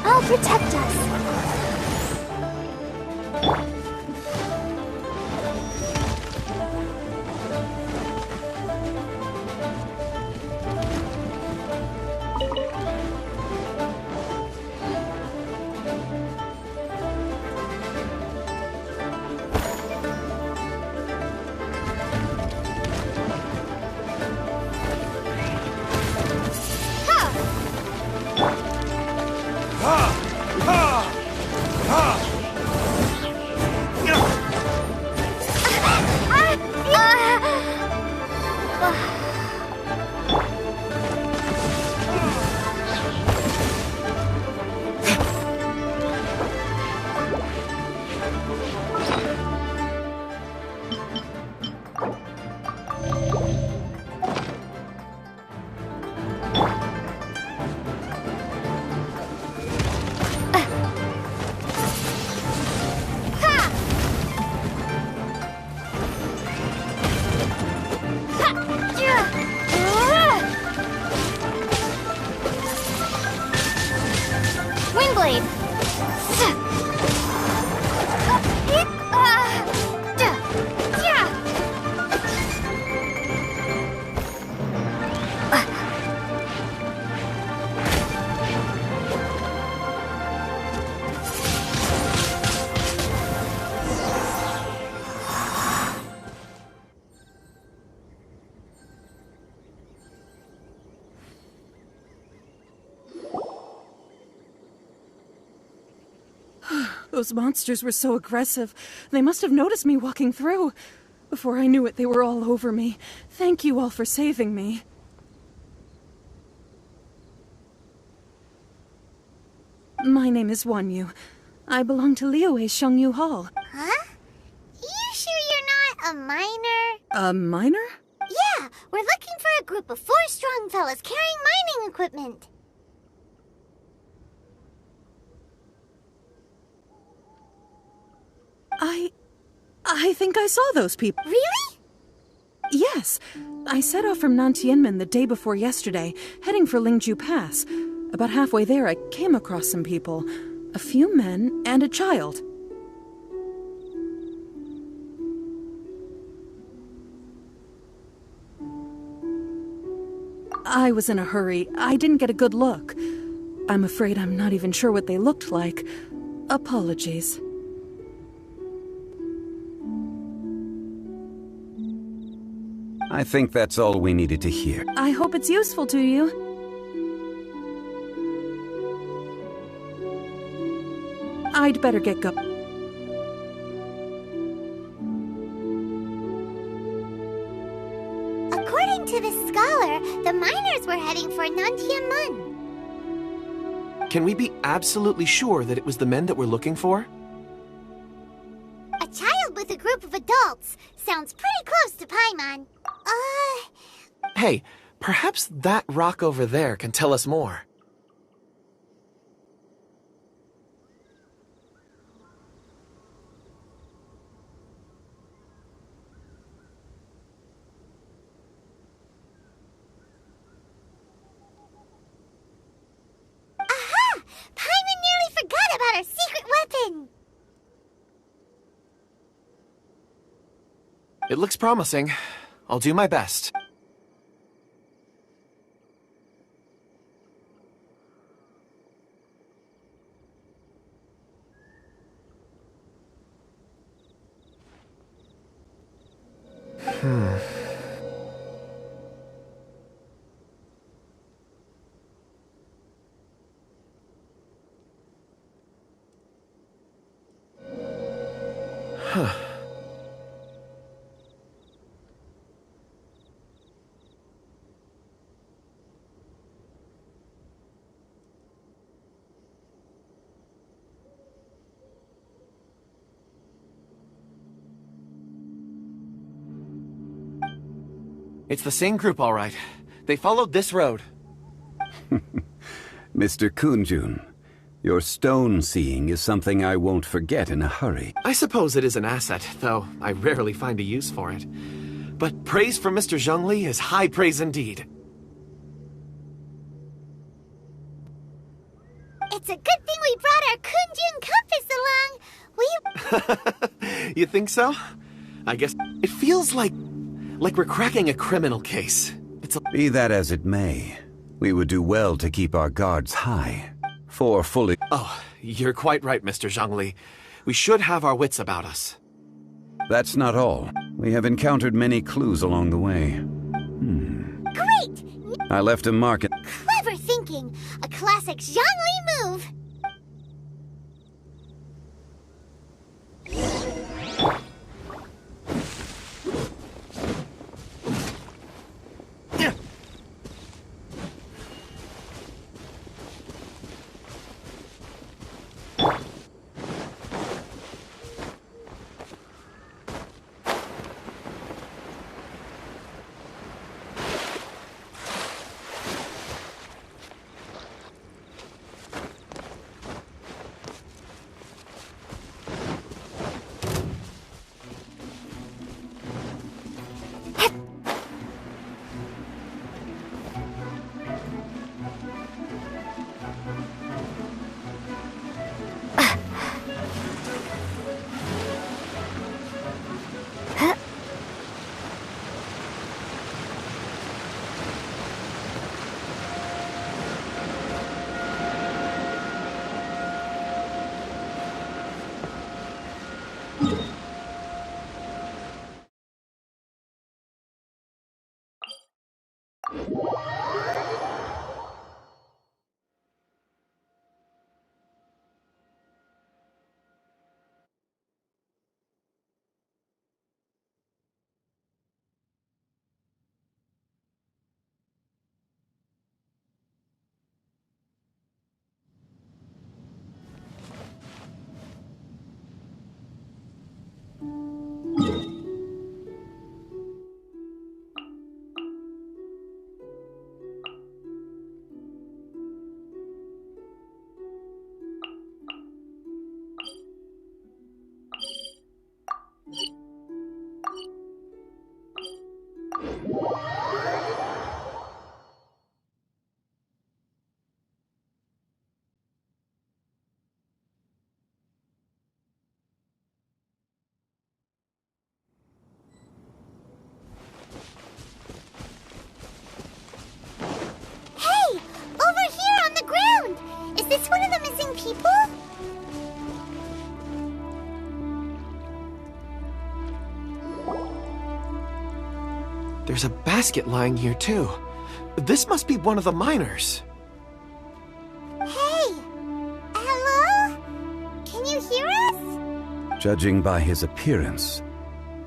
I'll protect us. Those monsters were so aggressive. They must have noticed me walking through. Before I knew it, they were all over me. Thank you all for saving me. My name is Wanyu. I belong to Liyue Shengyu Hall. Huh? You sure you're not a miner? A miner? Yeah, we're looking for a group of 4 strong fellas carrying mining equipment. I think I saw those people. Really? Yes. I set off from Nantianmen the day before yesterday, heading for Lingju Pass. About halfway there, I came across some people. A few men and a child. I was in a hurry. I didn't get a good look. I'm afraid I'm not even sure what they looked like. Apologies. I think that's all we needed to hear. I hope it's useful to you. I'd better get going. According to this scholar, the miners were heading for Nantianmen. Can we be absolutely sure that it was the men that we're looking for? A child Hey, perhaps that rock over there can tell us more. Aha! Paimon nearly forgot about our secret weapon! It looks promising. I'll do my best. It's the same group, all right. They followed this road. Mr. Kunjun, your stone seeing is something I won't forget in a hurry. I suppose it is an asset, though I rarely find a use for it. But praise from Mr. Zhongli is high praise indeed. It's a good thing we brought our Kunjun compass along. You think so? I guess it feels like we're cracking a criminal case. Be that as it may, we would do well to keep our guards high. For fully... Oh, you're quite right, Mr. Zhongli. We should have our wits about us. That's not all. We have encountered many clues along the way. Great! I left a mark... Clever thinking. A classic Zhongli move. There's a basket lying here, too. This must be one of the miners. Hey! Hello? Can you hear us? Judging by his appearance,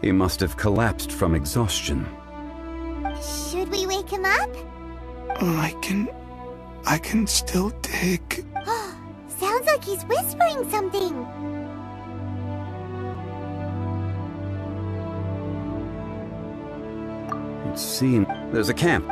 he must have collapsed from exhaustion. Should we wake him up? I can still dig. Sounds like he's whispering something. It seems there's a camp.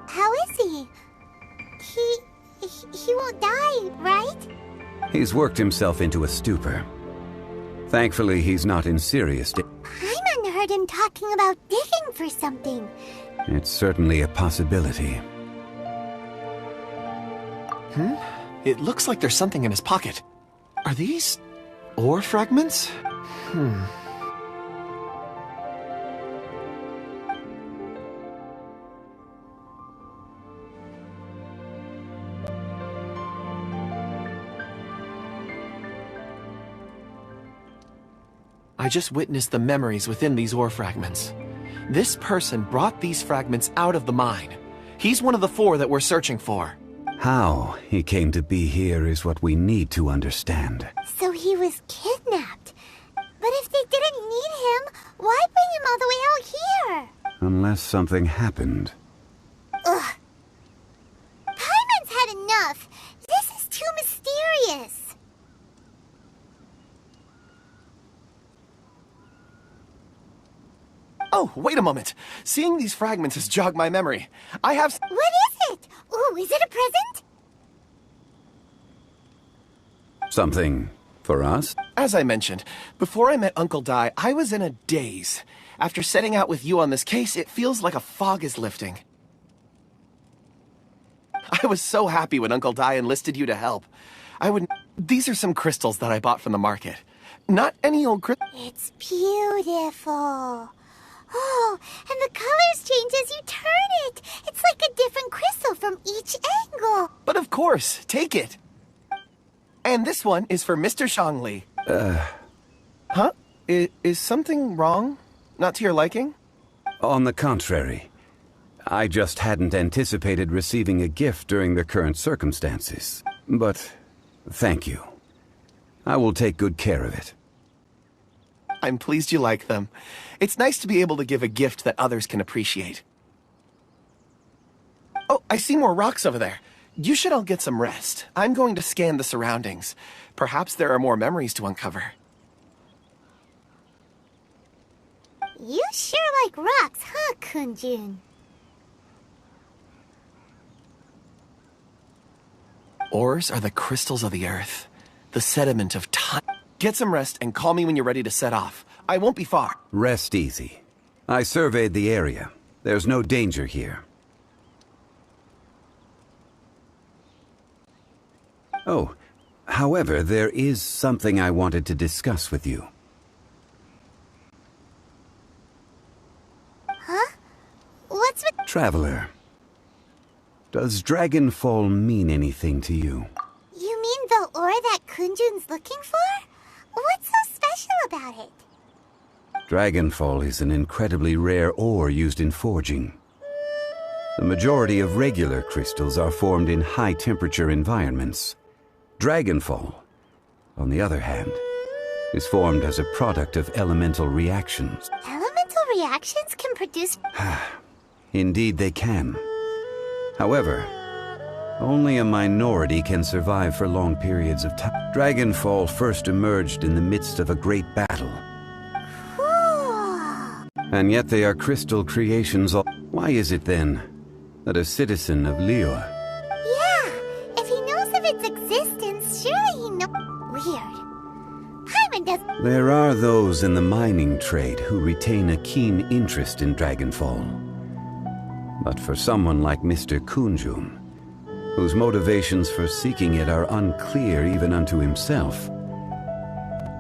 How is he? He won't die, right? He's worked himself into a stupor. Thankfully, he's not in serious Paimon heard him talking about digging for something. It's certainly a possibility. It looks like there's something in his pocket. Are these ore fragments? I just witnessed the memories within these ore fragments. This person brought these fragments out of the mine. He's one of the 4 that we're searching for. How he came to be here is what we need to understand. So he was kidnapped. But if they didn't need him, why bring him all the way out here? Unless something happened. Ugh. Paimon's had enough. This is too mysterious. Oh, wait a moment. Seeing these fragments has jogged my memory. I have... What is it? Ooh, is it a present? Something for us? As I mentioned, before I met Uncle Dai, I was in a daze. After setting out with you on this case, it feels like a fog is lifting. I was so happy when Uncle Dai enlisted you to help. These are some crystals that I bought from the market. Not any old crystal. It's beautiful. Oh, and the colors change as you turn it. It's like a different crystal from each angle. But of course, take it. And this one is for Mr. Zhongli. Huh? Is something wrong? Not to your liking? On the contrary. I just hadn't anticipated receiving a gift during the current circumstances. But thank you. I will take good care of it. I'm pleased you like them. It's nice to be able to give a gift that others can appreciate. Oh, I see more rocks over there. You should all get some rest. I'm going to scan the surroundings. Perhaps there are more memories to uncover. You sure like rocks, huh, Kunjun? Ores are the crystals of the earth. The sediment of time. Get some rest and call me when you're ready to set off. I won't be far. Rest easy. I surveyed the area. There's no danger here. Oh, however, there is something I wanted to discuss with you. Huh? What's with... Traveler, does Dragonfall mean anything to you? You mean the ore that Kunjun's looking for? What's so special about it? Dragonfall is an incredibly rare ore used in forging. The majority of regular crystals are formed in high-temperature environments. Dragonfall, on the other hand, is formed as a product of elemental reactions. Elemental reactions can produce... Indeed they can. However, only a minority can survive for long periods of time. Dragonfall first emerged in the midst of a great battle. Cool. And yet they are crystal creations. Why is it then that a citizen of Liyue... Yeah, if he knows of its existence, surely he knows... Weird. Paimon does... There are those in the mining trade who retain a keen interest in Dragonfall. But for someone like Mr. Kunjun, whose motivations for seeking it are unclear even unto himself,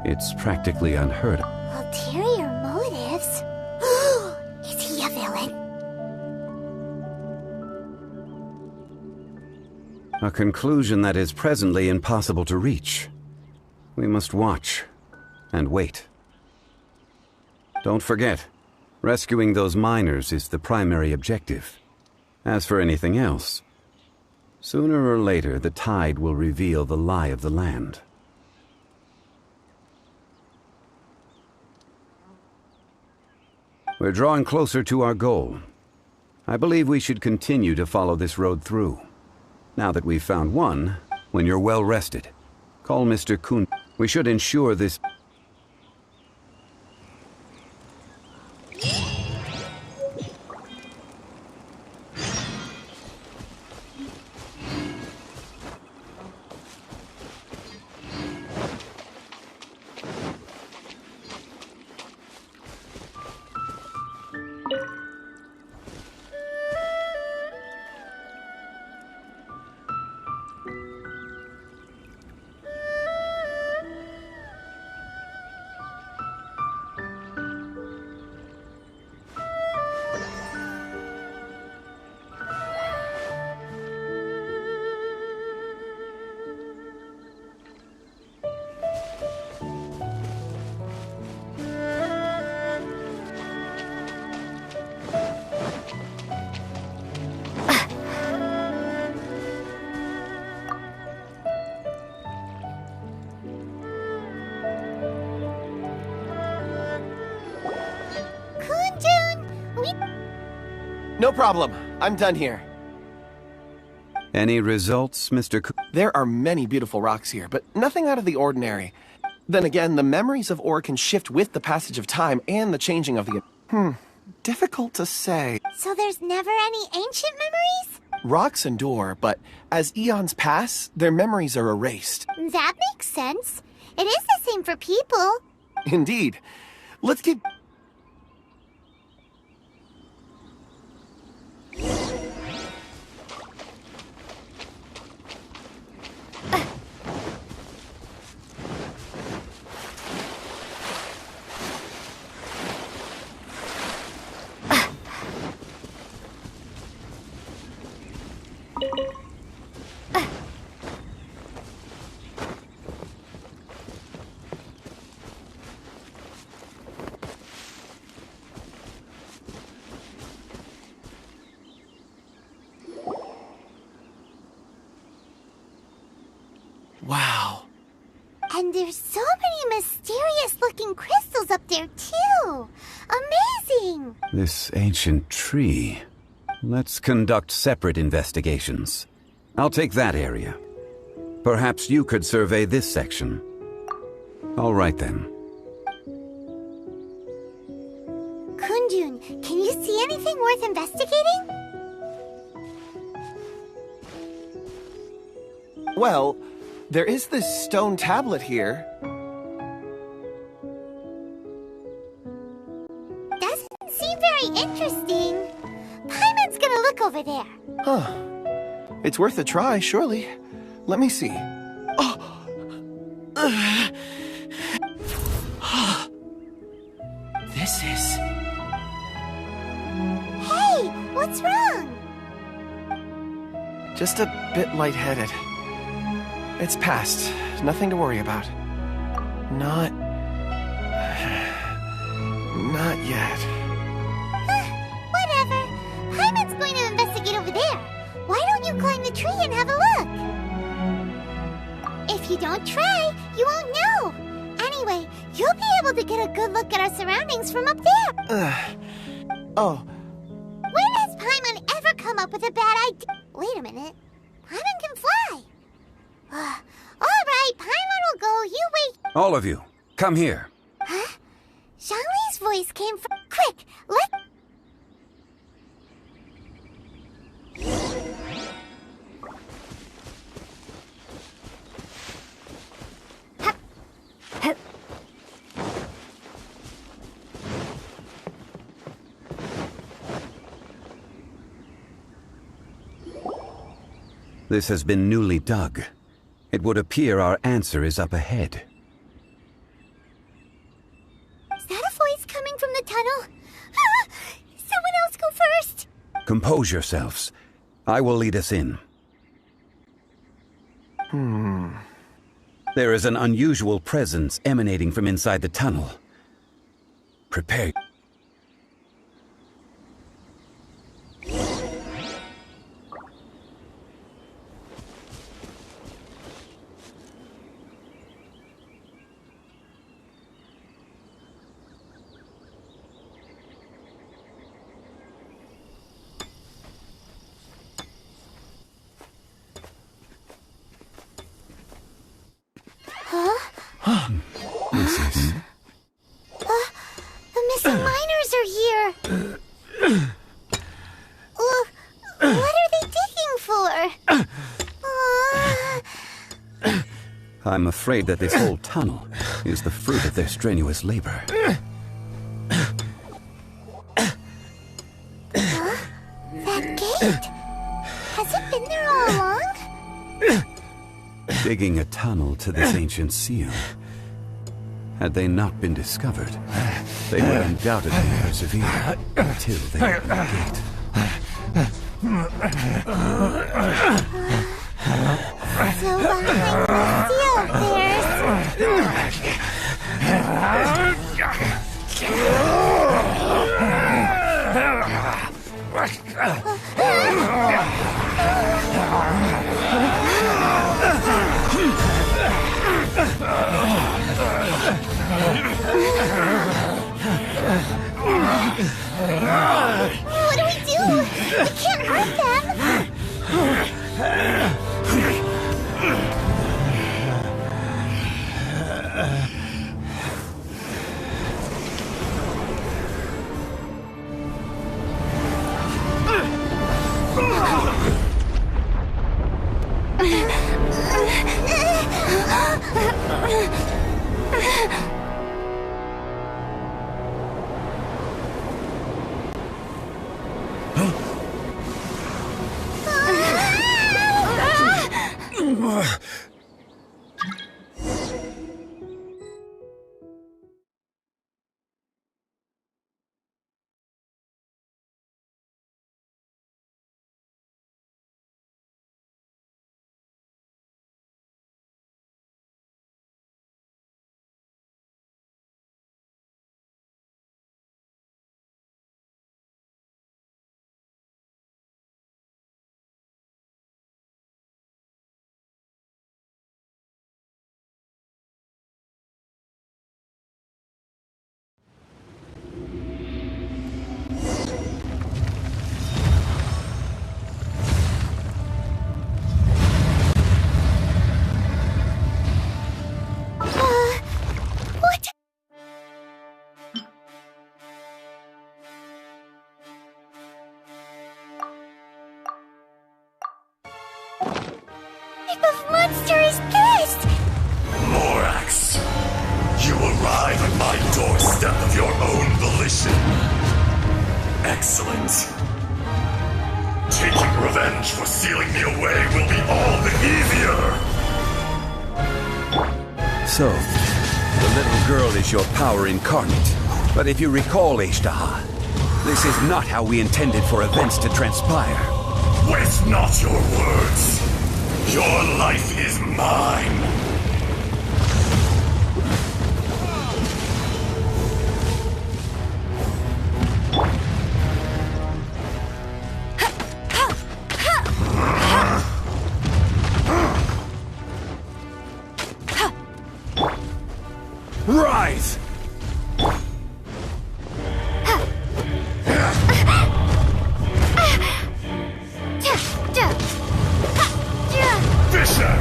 it's practically unheard of. Ulterior motives? Is he a villain? A conclusion that is presently impossible to reach. We must watch and wait. Don't forget, rescuing those miners is the primary objective. As for anything else, sooner or later the tide will reveal the lie of the land. We're drawing closer to our goal. I believe we should continue to follow this road through. Now that we've found one, when you're well rested, call Mr. Kun. We should ensure this... No problem. I'm done here. Any results, Mr. There are many beautiful rocks here, but nothing out of the ordinary. Then again, the memories of ore can shift with the passage of time and the changing of the... difficult to say. So there's never any ancient memories? Rocks endure, but as eons pass, their memories are erased. That makes sense. It is the same for people. Indeed. Let's get... Wow. And there's so many mysterious-looking crystals up there, too. Amazing! This ancient tree. Let's conduct separate investigations. I'll take that area. Perhaps you could survey this section. All right, then. Kunjun, can you see anything worth investigating? Well, There is this stone tablet here. Doesn't seem very interesting. Paimon's gonna look over there. Huh. It's worth a try, surely. Let me see. Oh! This is... Hey, what's wrong? just a bit lightheaded. It's past. Nothing to worry about. Not yet. Whatever. Paimon's going to investigate over there. Why don't you climb the tree and have a look? If you don't try, you won't know. Anyway, you'll be able to get a good look at our surroundings from up there. Oh. When has Paimon ever come up with a bad idea? Wait a minute. Paimon can fly. All right, Paimon will go. You wait. All of you, come here. Huh? Zhongli's voice came from... Quick, let... This has been newly dug. It would appear our answer is up ahead. Is that a voice coming from the tunnel? Someone else go first. Compose yourselves. I will lead us in. There is an unusual presence emanating from inside the tunnel. Prepare. The missing miners are here. What are they digging for? I'm afraid that this whole tunnel is the fruit of their strenuous labor. That gate? Has it been there all along? Digging a tunnel to this ancient seal. Had they not been discovered, they would undoubtedly persevere until they opened the gate. So behind the seal, What do we do? We can't hurt them. What? What type of monster is this? arrive at my doorstep of your own volition. Excellent. Taking revenge for sealing me away will be all the easier. So, the little girl is your power incarnate. But if you recall, Ishtaha, this is not how we intended for events to transpire. Waste not your words. Your life is mine. Rise! Fisher!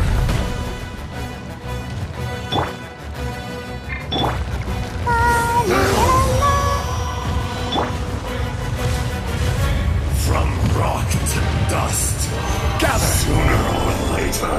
From rock to dust. Gather! Sooner or later.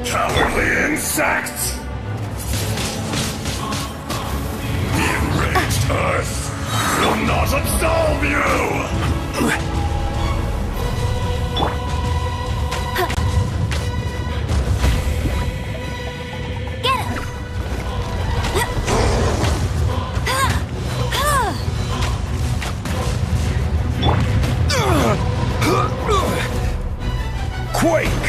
Cowardly insects! The enraged earth will not absolve you! Quake!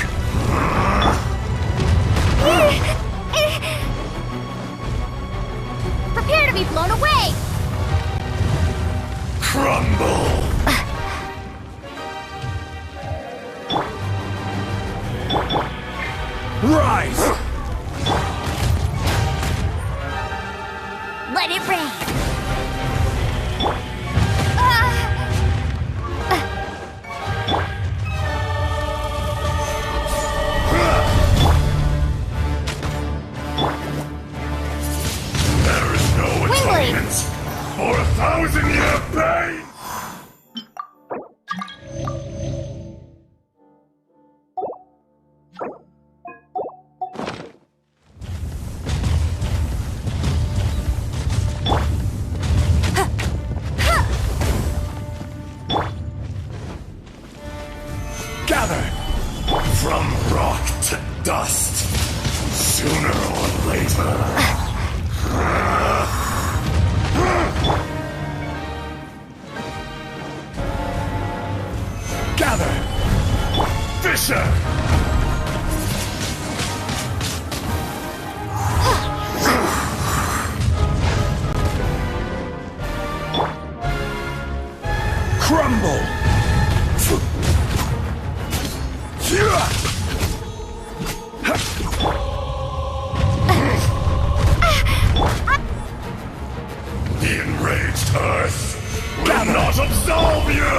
Prepare to be blown away! Crumble! Rise! Let it rain! There is no Wingly! atonement for 1,000-year pain! Gather! From rock to dust, sooner or later. Gather! Fisher! Crumble! The enraged earth will not absolve you!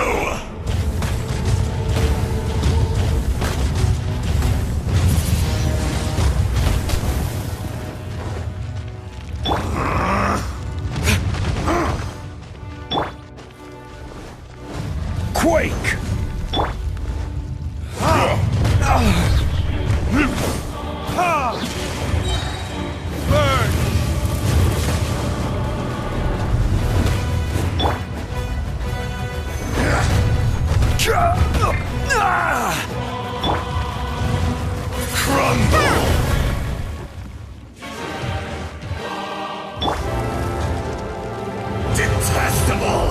Quake! Burn! Crumble! Detestable!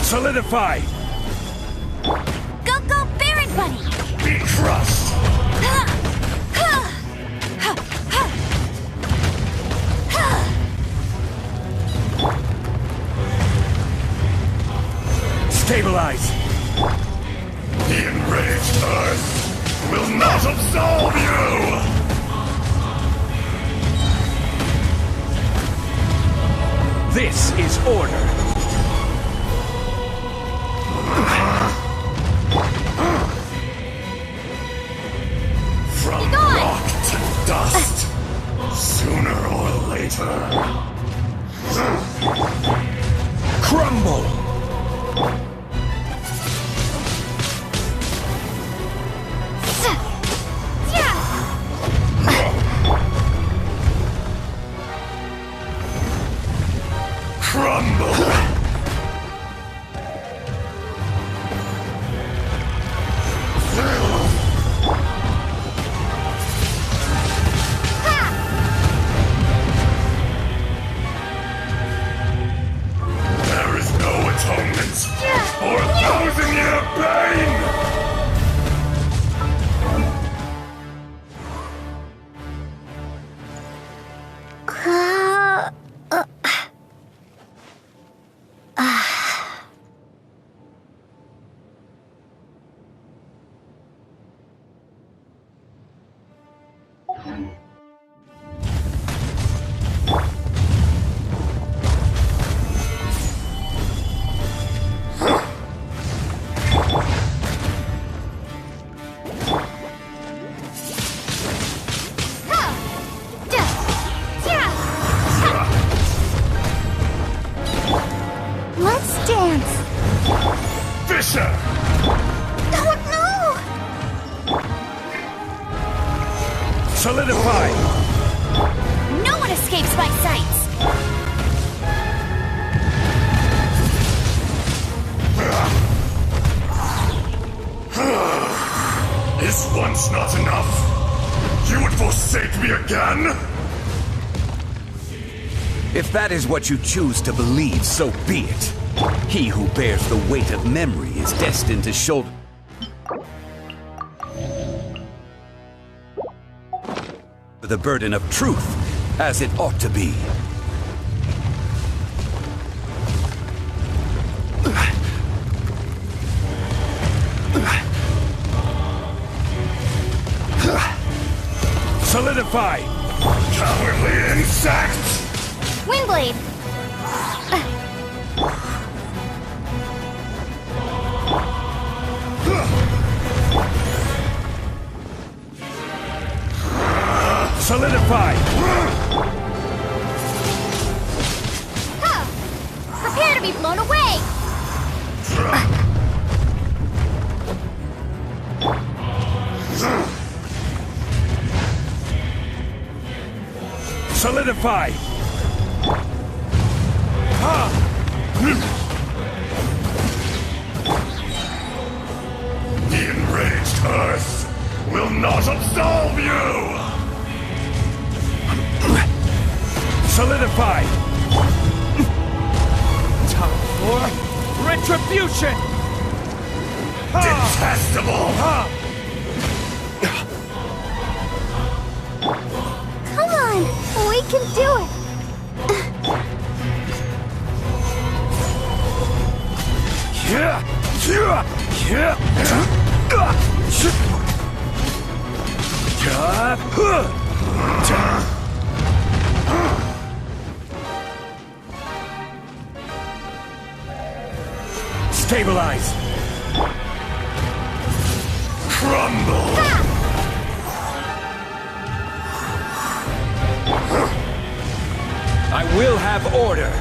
Solidify! Go, go, Baron Bunny! Be crushed! Stabilize! The enraged earth will not absolve you! This is order! Sooner or later. Crumble! Crumble! There is no atonement for 1,000-year pain! Let's dance. Fisher! Oh no! Solidify! No one escapes my sights! Is once not enough? You would forsake me again? If that is what you choose to believe, so be it. He who bears the weight of memory is destined to shoulder the burden of truth, as it ought to be. Solidify! Cowardly insect! Windblade. Solidify! Prepare to be blown away. Solidify! The enraged Earth will not absolve you! Solidify! Time for retribution! Detestable! Come on, we can do it. Stabilize! Crumble! I will have order!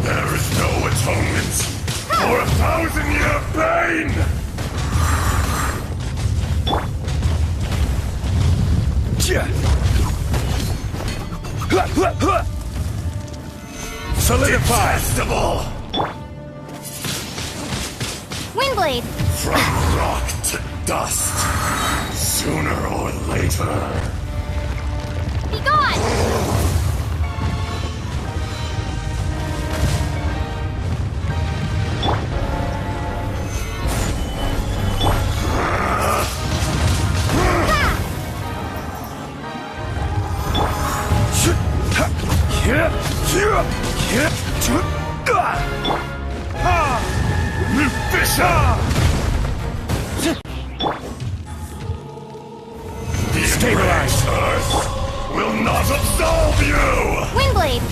There is no atonement for 1,000-year pain! Solidify! Detestable! Windblade. From rock to dust, sooner or later. Be gone. The enraged Earth will not absolve you! Windblade.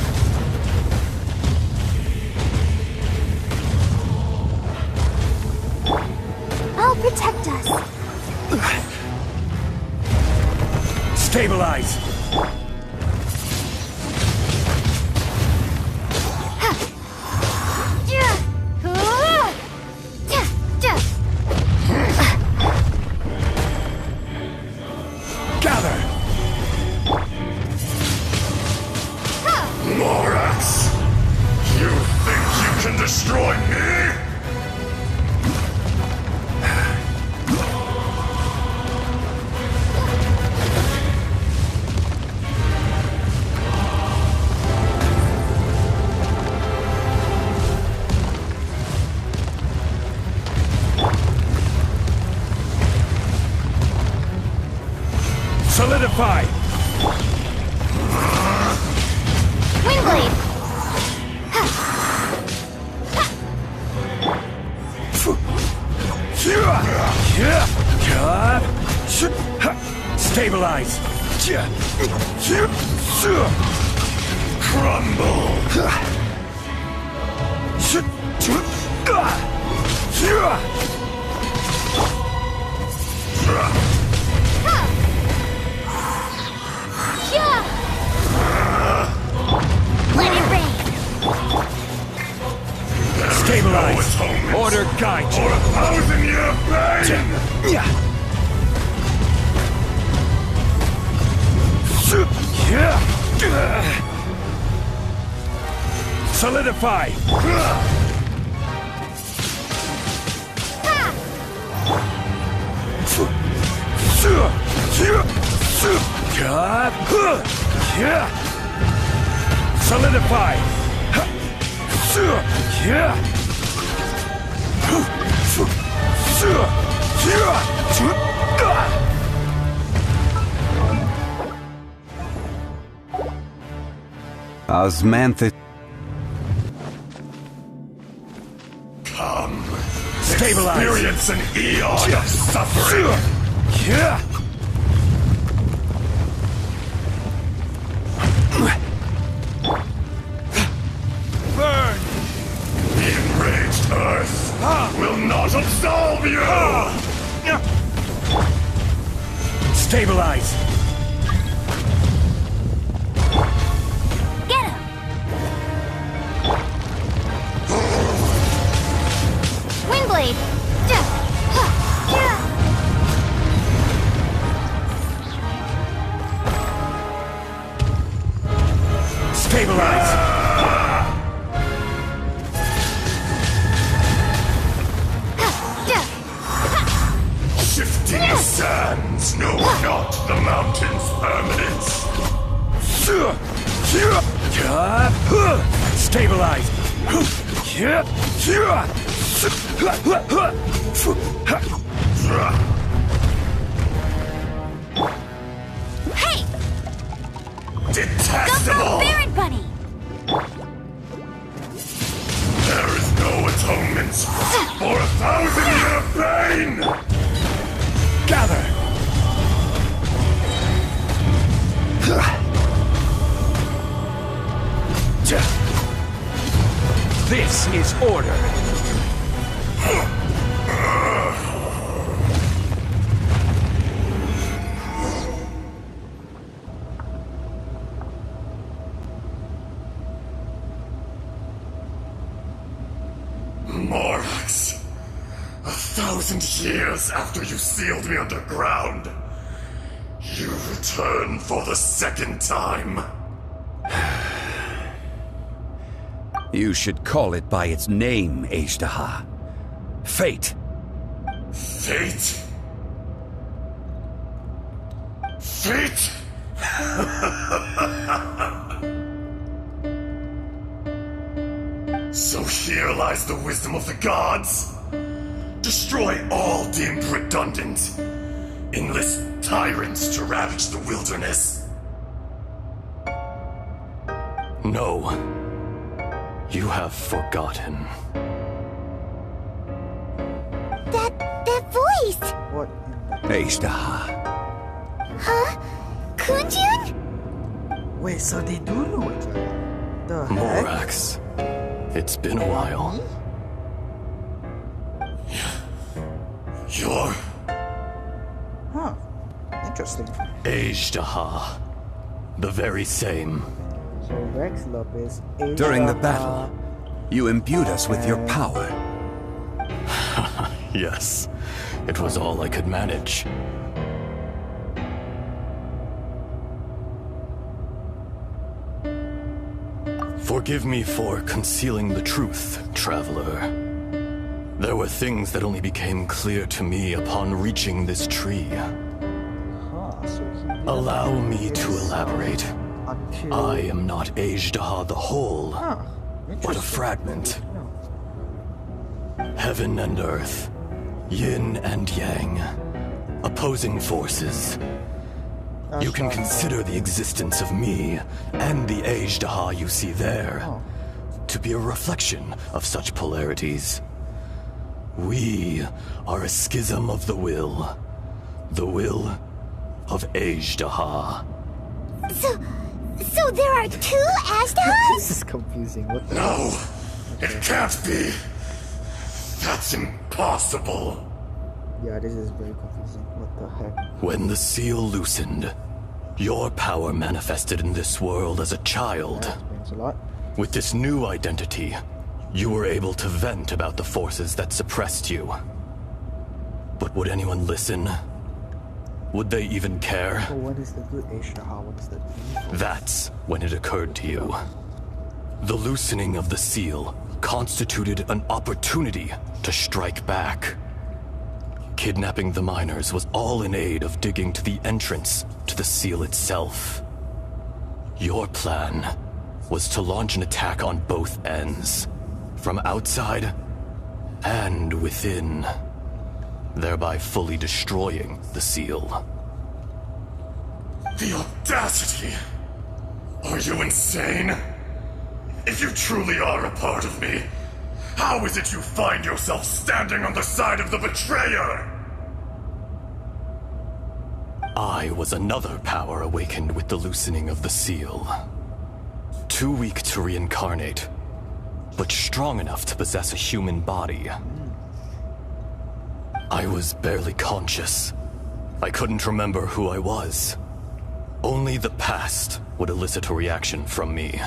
Stabilize! Gather! Morax! You think you can destroy me? Solidify! Windblade! Stabilize! Crumble! Let it rain! Stabilize! Order guide you! For 1,000-year pain! Solidify! Solidify! Osmanthus. Come. Stabilize! Experience an eon of suffering! Burn! The enraged earth will not absolve you! Stabilize! Get him! Windblade! Stabilize! Shifting sands know not the mountain's permanence. Stabilize! Hey! Detestable! Go Baron Bunny! There is no atonement for 1,000-year pain! Gather! This is order! Morax, 1,000 years after you sealed me underground, you return for the second time. You should call it by its name, Ashtaha. Fate. Fate? Fate? So here lies the wisdom of the gods. Destroy all deemed redundant. Enlist tyrants to ravage the wilderness. No. You have forgotten. That voice! What? Ashtaha. Huh? Kunjun? Wait, so they do know each other? The heck? Morax. It's been a while. You're... Huh. Interesting. Ajdaha. The very same. So Rex Lopez. Ajdaha, During the battle, you imbued us with your power. Yes, it was all I could manage. Forgive me for concealing the truth, traveler. There were things that only became clear to me upon reaching this tree. Allow me to elaborate. I am not Ajdaha the whole, but a fragment. Heaven and earth, yin and yang, opposing forces. You can consider the existence of me and the Ajdaha you see there to be a reflection of such polarities. We are a schism of the will of Ajdaha. So there are two Ajdahas? This is confusing. What the No, it can't be. That's impossible. Yeah, this is very confusing. What the heck? When the seal loosened, your power manifested in this world as a child. That explains a lot. With this new identity, you were able to vent about the forces that suppressed you. But would anyone listen? Would they even care? So what is the good Ajdaha? What is the evil? That's when it occurred to you. The loosening of the seal constituted an opportunity to strike back. Kidnapping the miners was all in aid of digging to the entrance to the seal itself. Your plan was to launch an attack on both ends, from outside and within, thereby fully destroying the seal. The audacity! Are you insane? If you truly are a part of me, how is it you find yourself standing on the side of the betrayer? I was another power awakened with the loosening of the seal. Too weak to reincarnate, but strong enough to possess a human body. I was barely conscious. I couldn't remember who I was. Only the past would elicit a reaction from me.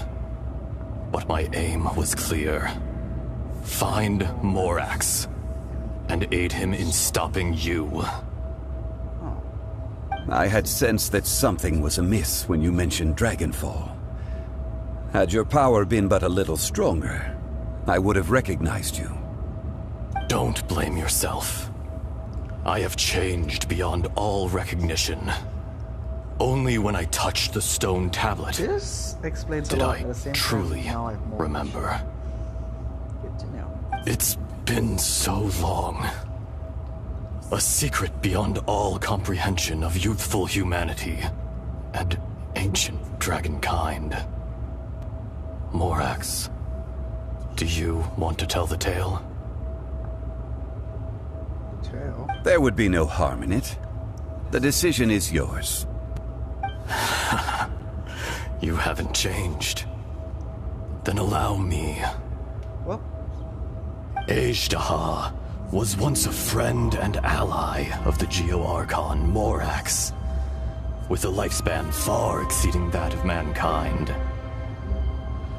But my aim was clear. Find Morax and aid him in stopping you. I had sensed that something was amiss when you mentioned Dragonfall. Had your power been but a little stronger, I would have recognized you. Don't blame yourself. I have changed beyond all recognition. Only when I touched the stone tablet This explains a did lot. I At the same truly time, now I have more remember. Good to know. It's been so long. A secret beyond all comprehension of youthful humanity and ancient dragonkind. Morax, do you want to tell the tale? There would be no harm in it. The decision is yours. You haven't changed. Then allow me. What? Ajdaha was once a friend and ally of the Geo-Archon Morax, with a lifespan far exceeding that of mankind.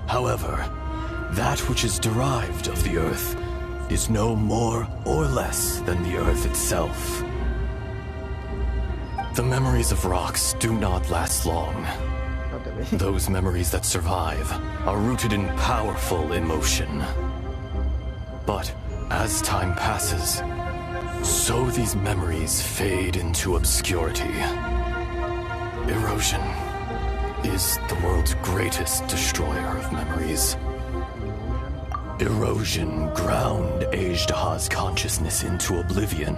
However, that which is derived of the Earth is no more or less than the Earth itself. The memories of rocks do not last long. Those memories that survive are rooted in powerful emotion. But as time passes, so these memories fade into obscurity. Erosion is the world's greatest destroyer of memories. Erosion ground Ajdaha's consciousness into oblivion.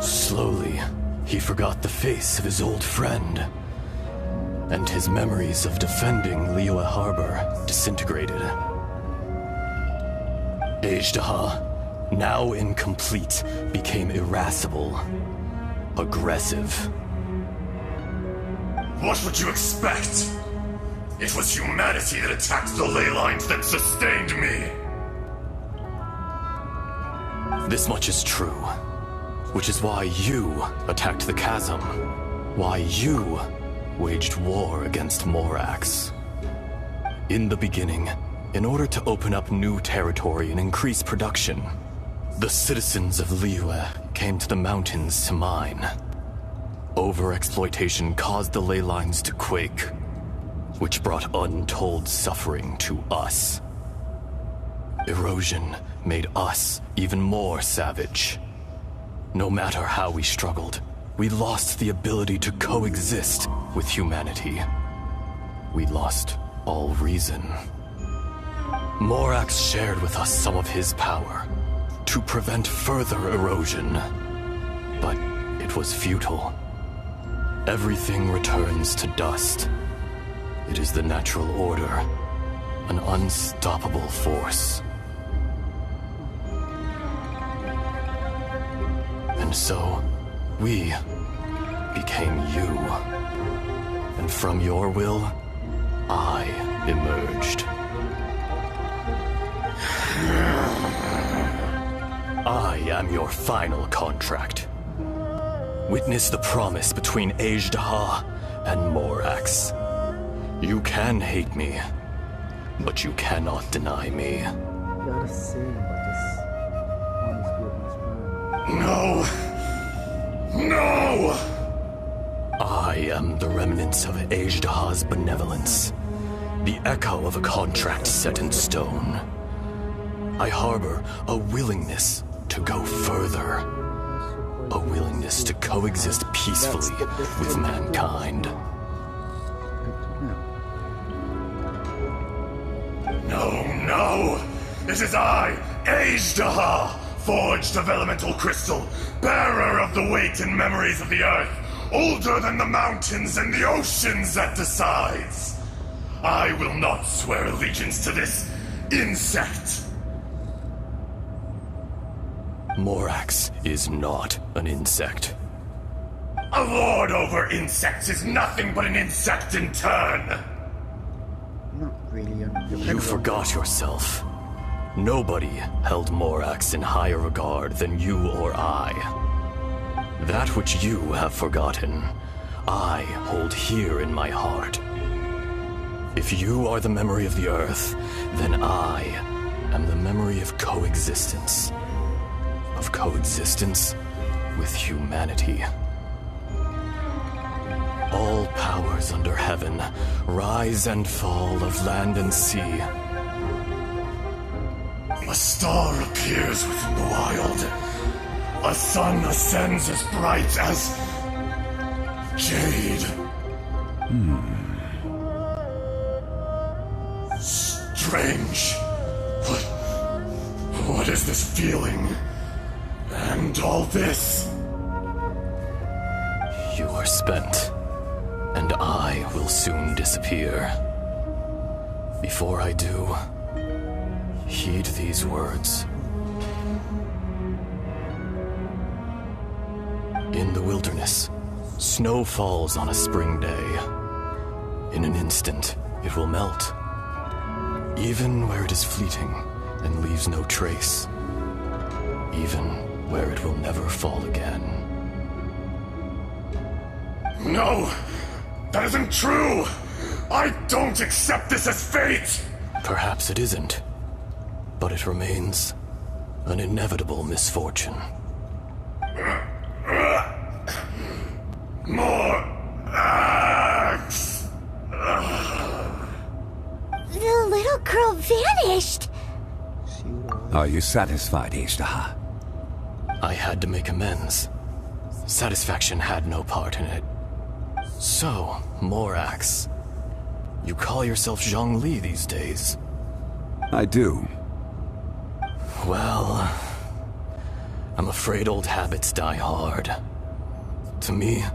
Slowly, he forgot the face of his old friend, and his memories of defending Liyue Harbor disintegrated. Ajdaha, now incomplete, became irascible, aggressive. What would you expect? It was humanity that attacked the ley lines that sustained me. This much is true. Which is why you attacked the chasm. Why you waged war against Morax. In the beginning, in order to open up new territory and increase production, the citizens of Liyue came to the mountains to mine. Overexploitation caused the ley lines to quake, which brought untold suffering to us. Erosion made us even more savage. No matter how we struggled, we lost the ability to coexist with humanity. We lost all reason. Morax shared with us some of his power to prevent further erosion, but it was futile. Everything returns to dust. It is the natural order, an unstoppable force. And so, we became you. And from your will, I emerged. I am your final contract. Witness the promise between Azhdaha and Morax. You can hate me, but you cannot deny me. They're the same, but this one is good and this one. No! No! I am the remnants of Azhdaha's benevolence, the echo of a contract set in stone. I harbor a willingness to go further, a willingness to coexist peacefully with mankind. No! It is I, Azhdaha, forged of elemental crystal, bearer of the weight and memories of the earth, older than the mountains and the oceans that decides. I will not swear allegiance to this insect. Morax is not an insect. A lord over insects is nothing but an insect in turn. Not really. You forgot yourself. Nobody held Morax in higher regard than you or I. That which you have forgotten, I hold here in my heart. If you are the memory of the Earth, then I am the memory of coexistence. Of coexistence with humanity. All powers under heaven, rise and fall of land and sea. A star appears within the wild. A sun ascends as bright as jade. Strange. What is this feeling? And all this? You are spent, and I will soon disappear. Before I do, heed these words. In the wilderness, snow falls on a spring day. In an instant, it will melt. Even where it is fleeting and leaves no trace. Even where it will never fall again. No! That isn't true! I don't accept this as fate! Perhaps it isn't, but it remains an inevitable misfortune. More axe! The little girl vanished! Are you satisfied, Azhdaha? I had to make amends. Satisfaction had no part in it. So, Morax, you call yourself Zhongli these days? I do. Well, I'm afraid old habits die hard. To me,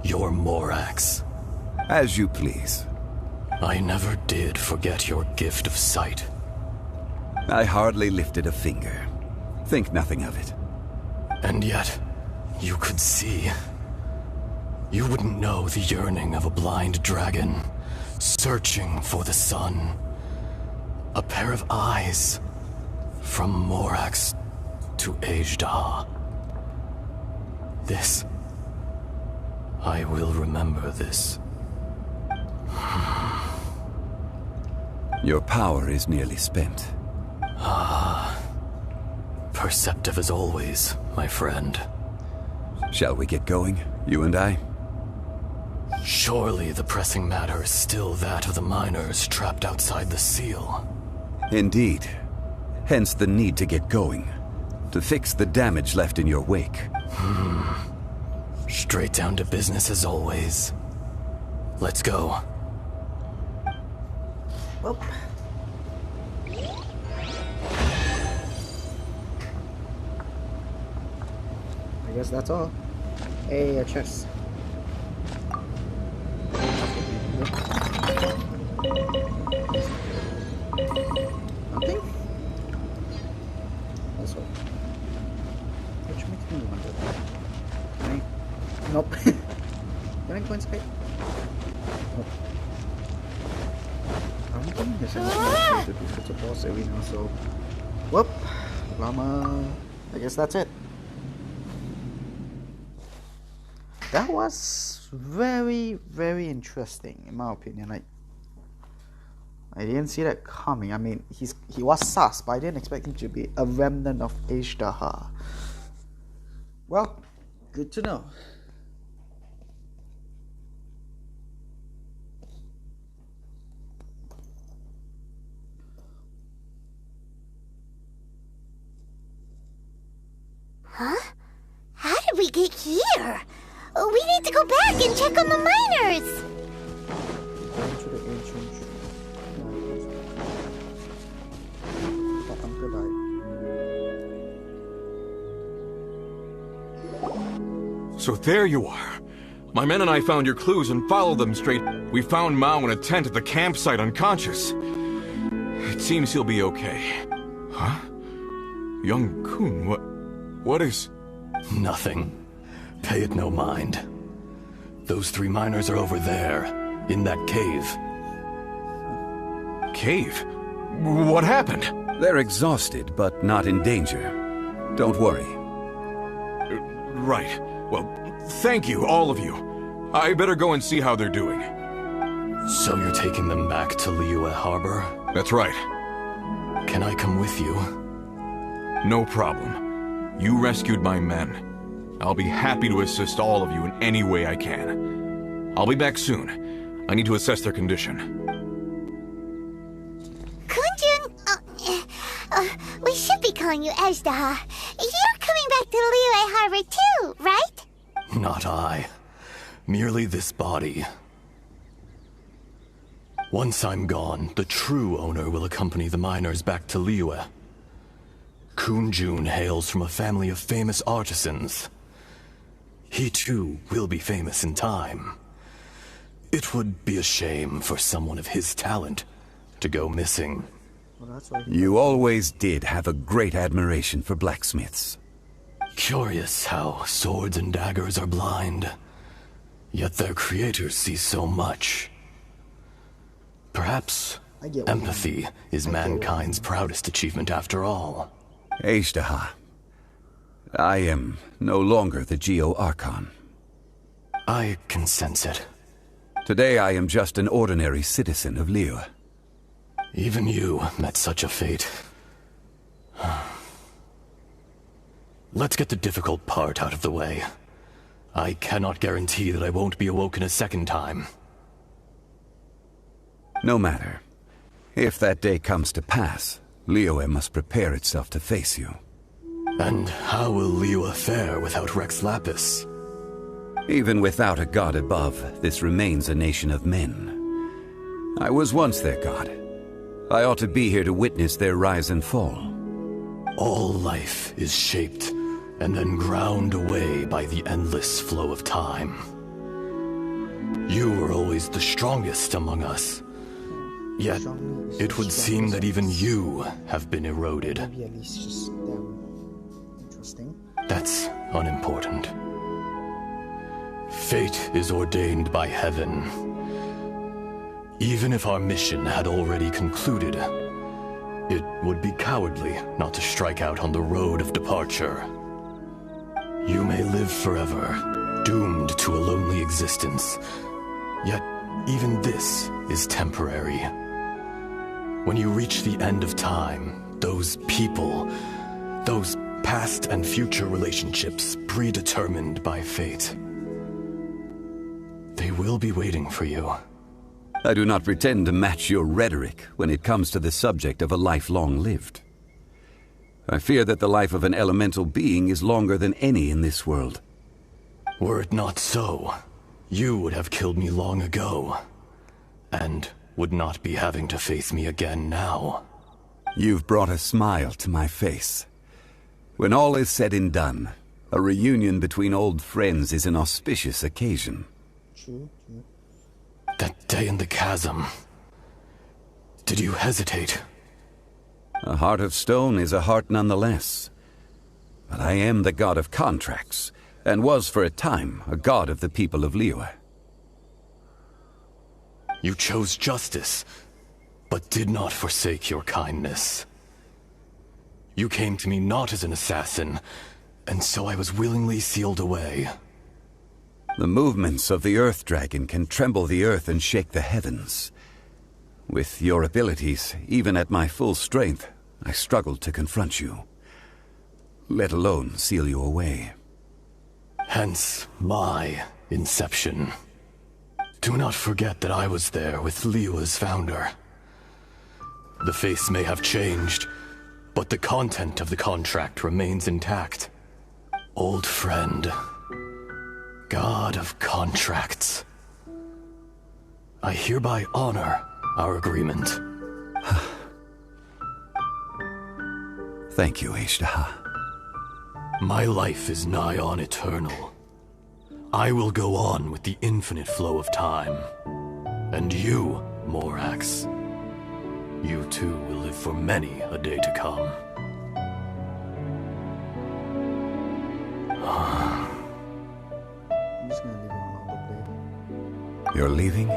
you're Morax. As you please. I never did forget your gift of sight. I hardly lifted a finger. Think nothing of it. And yet, you could see. You wouldn't know the yearning of a blind dragon, searching for the sun. A pair of eyes, from Morax to Azhdaha. This. I will remember this. Your power is nearly spent. Perceptive as always, my friend. Shall we get going, you and I? Surely the pressing matter is still that of the miners trapped outside the seal. Indeed. Hence the need to get going. To fix the damage left in your wake. Straight down to business as always. Let's go. Well. I guess that's all. Hey, a chest. Nothing? Also. Which makes me wonder. Can I? Nope. Can I go inside? Nope. I don't think there's anything to do if it's a boss arena, so. Whoop! Llama. I guess that's it. That was very, very interesting, in my opinion. Like, I didn't see that coming. I mean, he was sus, but I didn't expect him to be a remnant of Ishtaha. Well, good to know. Huh? How did we get here? We need to go back and check on the miners! Going to the ancient... So there you are. My men and I found your clues and followed them straight. We found Mao in a tent at the campsite unconscious. It seems he'll be okay. Huh? Young Kun, what is... Nothing. Pay it no mind. Those 3 miners are over there, in that cave. Cave? What happened? They're exhausted, but not in danger. Don't worry. Right. Well, thank you, all of you. I better go and see how they're doing. So you're taking them back to Liyue Harbor? That's right. Can I come with you? No problem. You rescued my men. I'll be happy to assist all of you in any way I can. I'll be back soon. I need to assess their condition. Kunjun, we should be calling you Ezdaha. You're coming back to Liyue Harbor too, right? Not I. Merely this body. Once I'm gone, the true owner will accompany the miners back to Liyue. Kunjun hails from a family of famous artisans. He too will be famous in time. It would be a shame for someone of his talent to go missing. You always did have a great admiration for blacksmiths. Curious how swords and daggers are blind, yet their creators see so much. Perhaps empathy is mankind's proudest achievement after all. Ishtaha, I am no longer the Geo-Archon. I can sense it. Today I am just an ordinary citizen of Liyue. Even you met such a fate. Let's get the difficult part out of the way. I cannot guarantee that I won't be awoken a second time. No matter. If that day comes to pass, Liyue must prepare itself to face you. And how will Liyue fare without Rex Lapis? Even without a god above, this remains a nation of men. I was once their god. I ought to be here to witness their rise and fall. All life is shaped and then ground away by the endless flow of time. You were always the strongest among us. Yet, it would seem that even you have been eroded. Maybe at least just interesting. That's unimportant. Fate is ordained by heaven. Even if our mission had already concluded, it would be cowardly not to strike out on the road of departure. You may live forever, doomed to a lonely existence. Yet, even this is temporary. When you reach the end of time, those people, those past and future relationships predetermined by fate, they will be waiting for you. I do not pretend to match your rhetoric when it comes to the subject of a life long lived. I fear that the life of an elemental being is longer than any in this world. Were it not so, you would have killed me long ago, and would not be having to face me again now. You've brought a smile to my face. When all is said and done, a reunion between old friends is an auspicious occasion. True. That day in the chasm, did you hesitate? A heart of stone is a heart nonetheless. But I am the god of contracts, and was for a time a god of the people of Liyue. You chose justice, but did not forsake your kindness. You came to me not as an assassin, and so I was willingly sealed away. The movements of the Earth Dragon can tremble the earth and shake the heavens. With your abilities, even at my full strength, I struggled to confront you, let alone seal you away. Hence my inception. Do not forget that I was there with Liyue's founder. The face may have changed, but the content of the contract remains intact. Old friend, god of contracts, I hereby honor our agreement. Thank you, Ishtaha. My life is nigh on eternal. I will go on with the infinite flow of time. And you, Morax, you too will live for many a day to come. I'm just gonna leave him on the plate. You're leaving?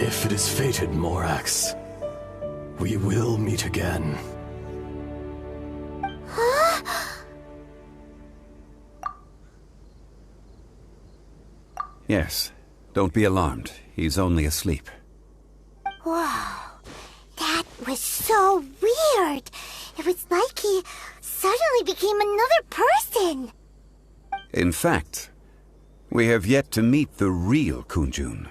If it is fated, Morax, we will meet again. Yes. Don't be alarmed. He's only asleep. Whoa. That was so weird. It was like he suddenly became another person. In fact, we have yet to meet the real Kunjun.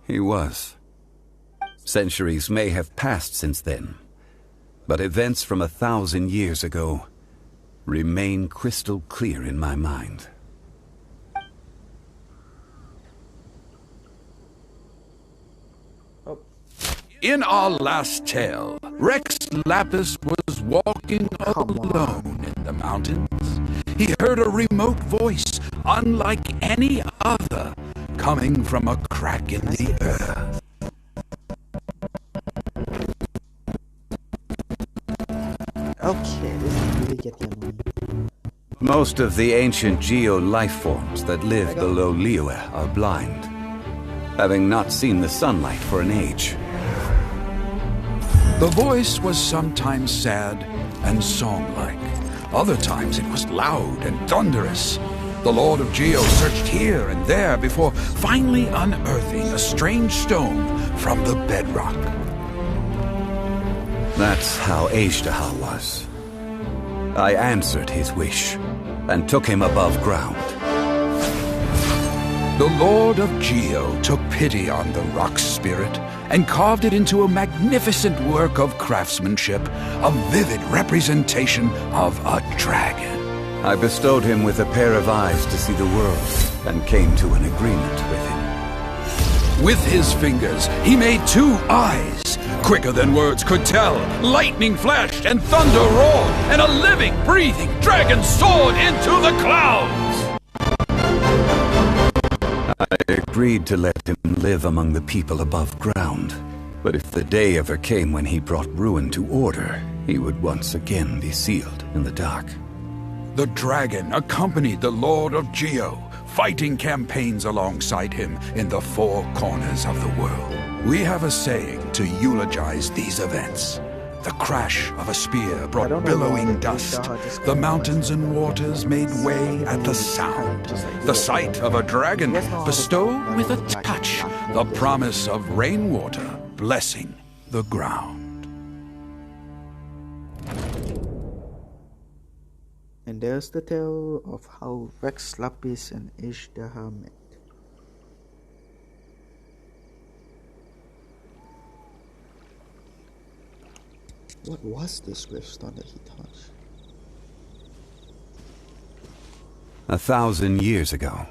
He was. Centuries may have passed since then, but events from 1,000 years ago remain crystal clear in my mind. In our last tale, Rex Lapis was walking alone in the mountains. He heard a remote voice, unlike any other, coming from a crack in the earth. Okay, this is really getting annoying. Most of the ancient geo life forms that live below Liyue are blind, having not seen the sunlight for an age. The voice was sometimes sad and song-like. Other times it was loud and thunderous. The Lord of Geo searched here and there before finally unearthing a strange stone from the bedrock. That's how Ishtaha was. I answered his wish and took him above ground. The Lord of Geo took pity on the rock spirit and carved it into a magnificent work of craftsmanship, a vivid representation of a dragon. I bestowed him with a pair of eyes to see the world and came to an agreement with him. With his fingers, he made 2 eyes. Quicker than words could tell, lightning flashed and thunder roared, and a living, breathing dragon soared into the clouds. I agreed to let him live among the people above ground. But if the day ever came when he brought ruin to order, he would once again be sealed in the dark. The dragon accompanied the Lord of Geo, fighting campaigns alongside him in the 4 corners of the world. We have a saying to eulogize these events. The crash of a spear brought billowing dust. The mountains and waters made way at the sound. The sight of a dragon bestowed with a touch the promise of rainwater blessing the ground. And there's the tale of how Rex Lapis and Ishtaha met. What was this gravestone that he touched? 1,000 years ago,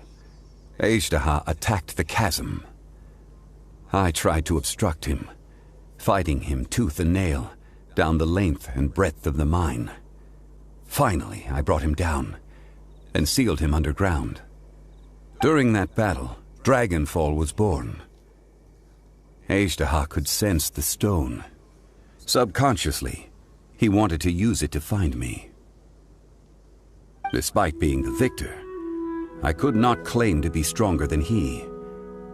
Ishtaha attacked the chasm. I tried to obstruct him, fighting him tooth and nail down the length and breadth of the mine. Finally, I brought him down and sealed him underground. During that battle, Dragonfall was born. Ishtaha could sense the stone. Subconsciously, he wanted to use it to find me. Despite being the victor, I could not claim to be stronger than he,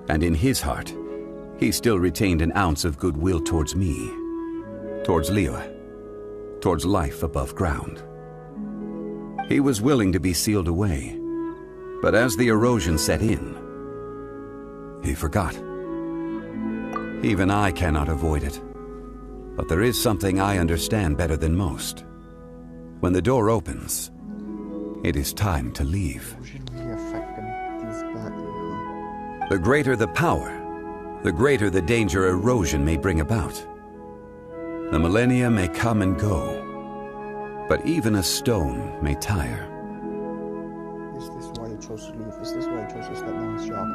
and in his heart, he still retained an ounce of goodwill towards me, towards Liyue, towards life above ground. He was willing to be sealed away, but as the erosion set in, he forgot. Even I cannot avoid it. But there is something I understand better than most. When the door opens, it is time to leave. The greater the power, the greater the danger erosion may bring about. The millennia may come and go, but even a stone may tire. Is this why you chose to leave? Is this why you chose to step down this job?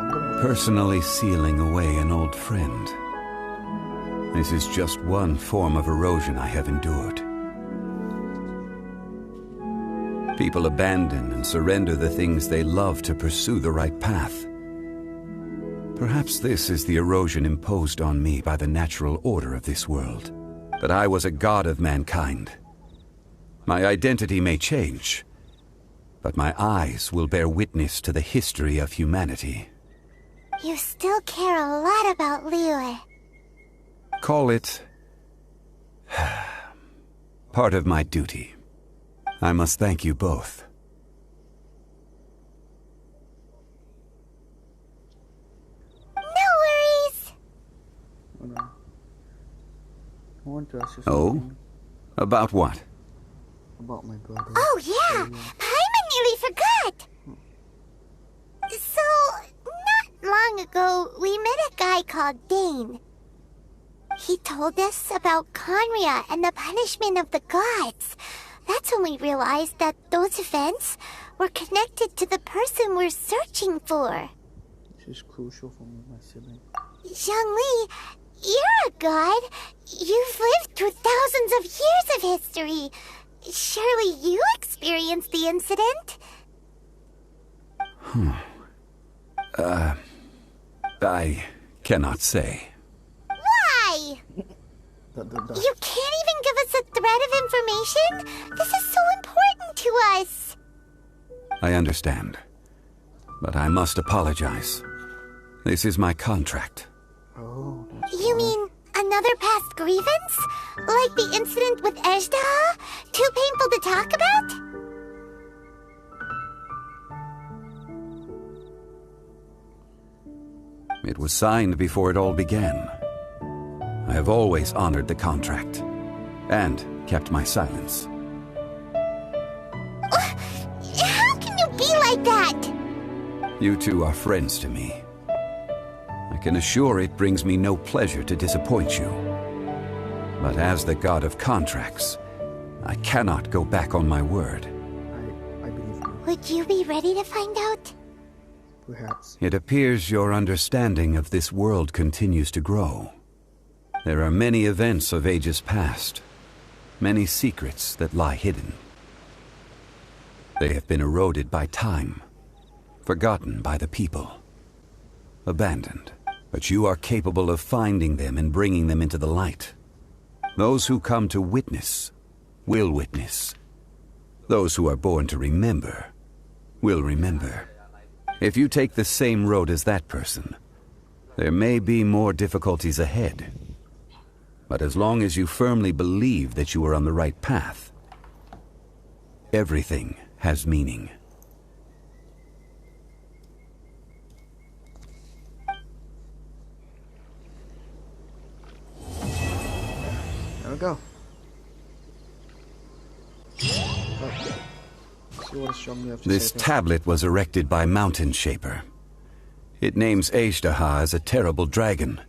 Personally sealing away an old friend. This is just one form of erosion I have endured. People abandon and surrender the things they love to pursue the right path. Perhaps this is the erosion imposed on me by the natural order of this world. That I was a god of mankind. My identity may change, but my eyes will bear witness to the history of humanity. You still care a lot about Liyue. Call it part of my duty. I must thank you both. No worries. I want to ask you Oh? something. About what? About my brother. Oh yeah, Paimon nearly forgot. So, not long ago, we met a guy called Dane. He told us about Conria and the punishment of the gods. That's when we realized that those events were connected to the person we're searching for. This is crucial for me, my sibling. Zhongli, you're a god. You've lived through thousands of years of history. Surely you experienced the incident? I cannot say. Why? You can't even give us a thread of information? This is so important to us. I understand. But I must apologize. This is my contract. Oh. You mean another past grievance? Like the incident with Ejdaha? Too painful to talk about? It was signed before it all began. I have always honored the contract, and kept my silence. How can you be like that? You two are friends to me. I can assure it brings me no pleasure to disappoint you. But as the god of contracts, I cannot go back on my word. I believe you. Would you be ready to find out? Perhaps. It appears your understanding of this world continues to grow. There are many events of ages past, many secrets that lie hidden. They have been eroded by time, forgotten by the people, abandoned. But you are capable of finding them and bringing them into the light. Those who come to witness will witness. Those who are born to remember will remember. If you take the same road as that person, there may be more difficulties ahead. But as long as you firmly believe that you are on the right path, everything has meaning. There we go. This tablet was erected by Mountain Shaper. It names Azhdaha as a terrible dragon,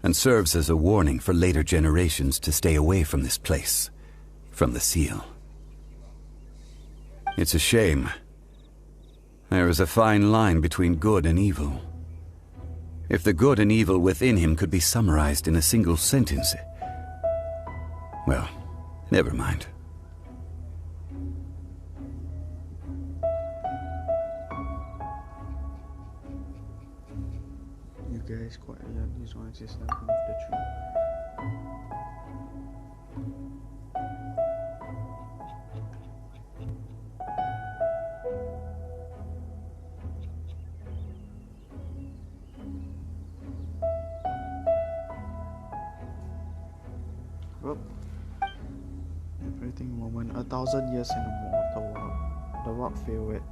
and serves as a warning for later generations to stay away from this place, from the seal. It's a shame. There is a fine line between good and evil. If the good and evil within him could be summarized in a single sentence... Well, never mind. You guys quite young, these ones just not from the tree. Well, everything moment, 1,000 years in the water, the rock feel it,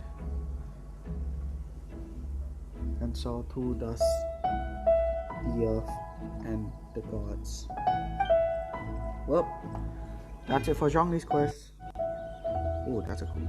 and so too does the earth and the gods. Well, that's it for Zhongli's quest. Oh, that's a cool.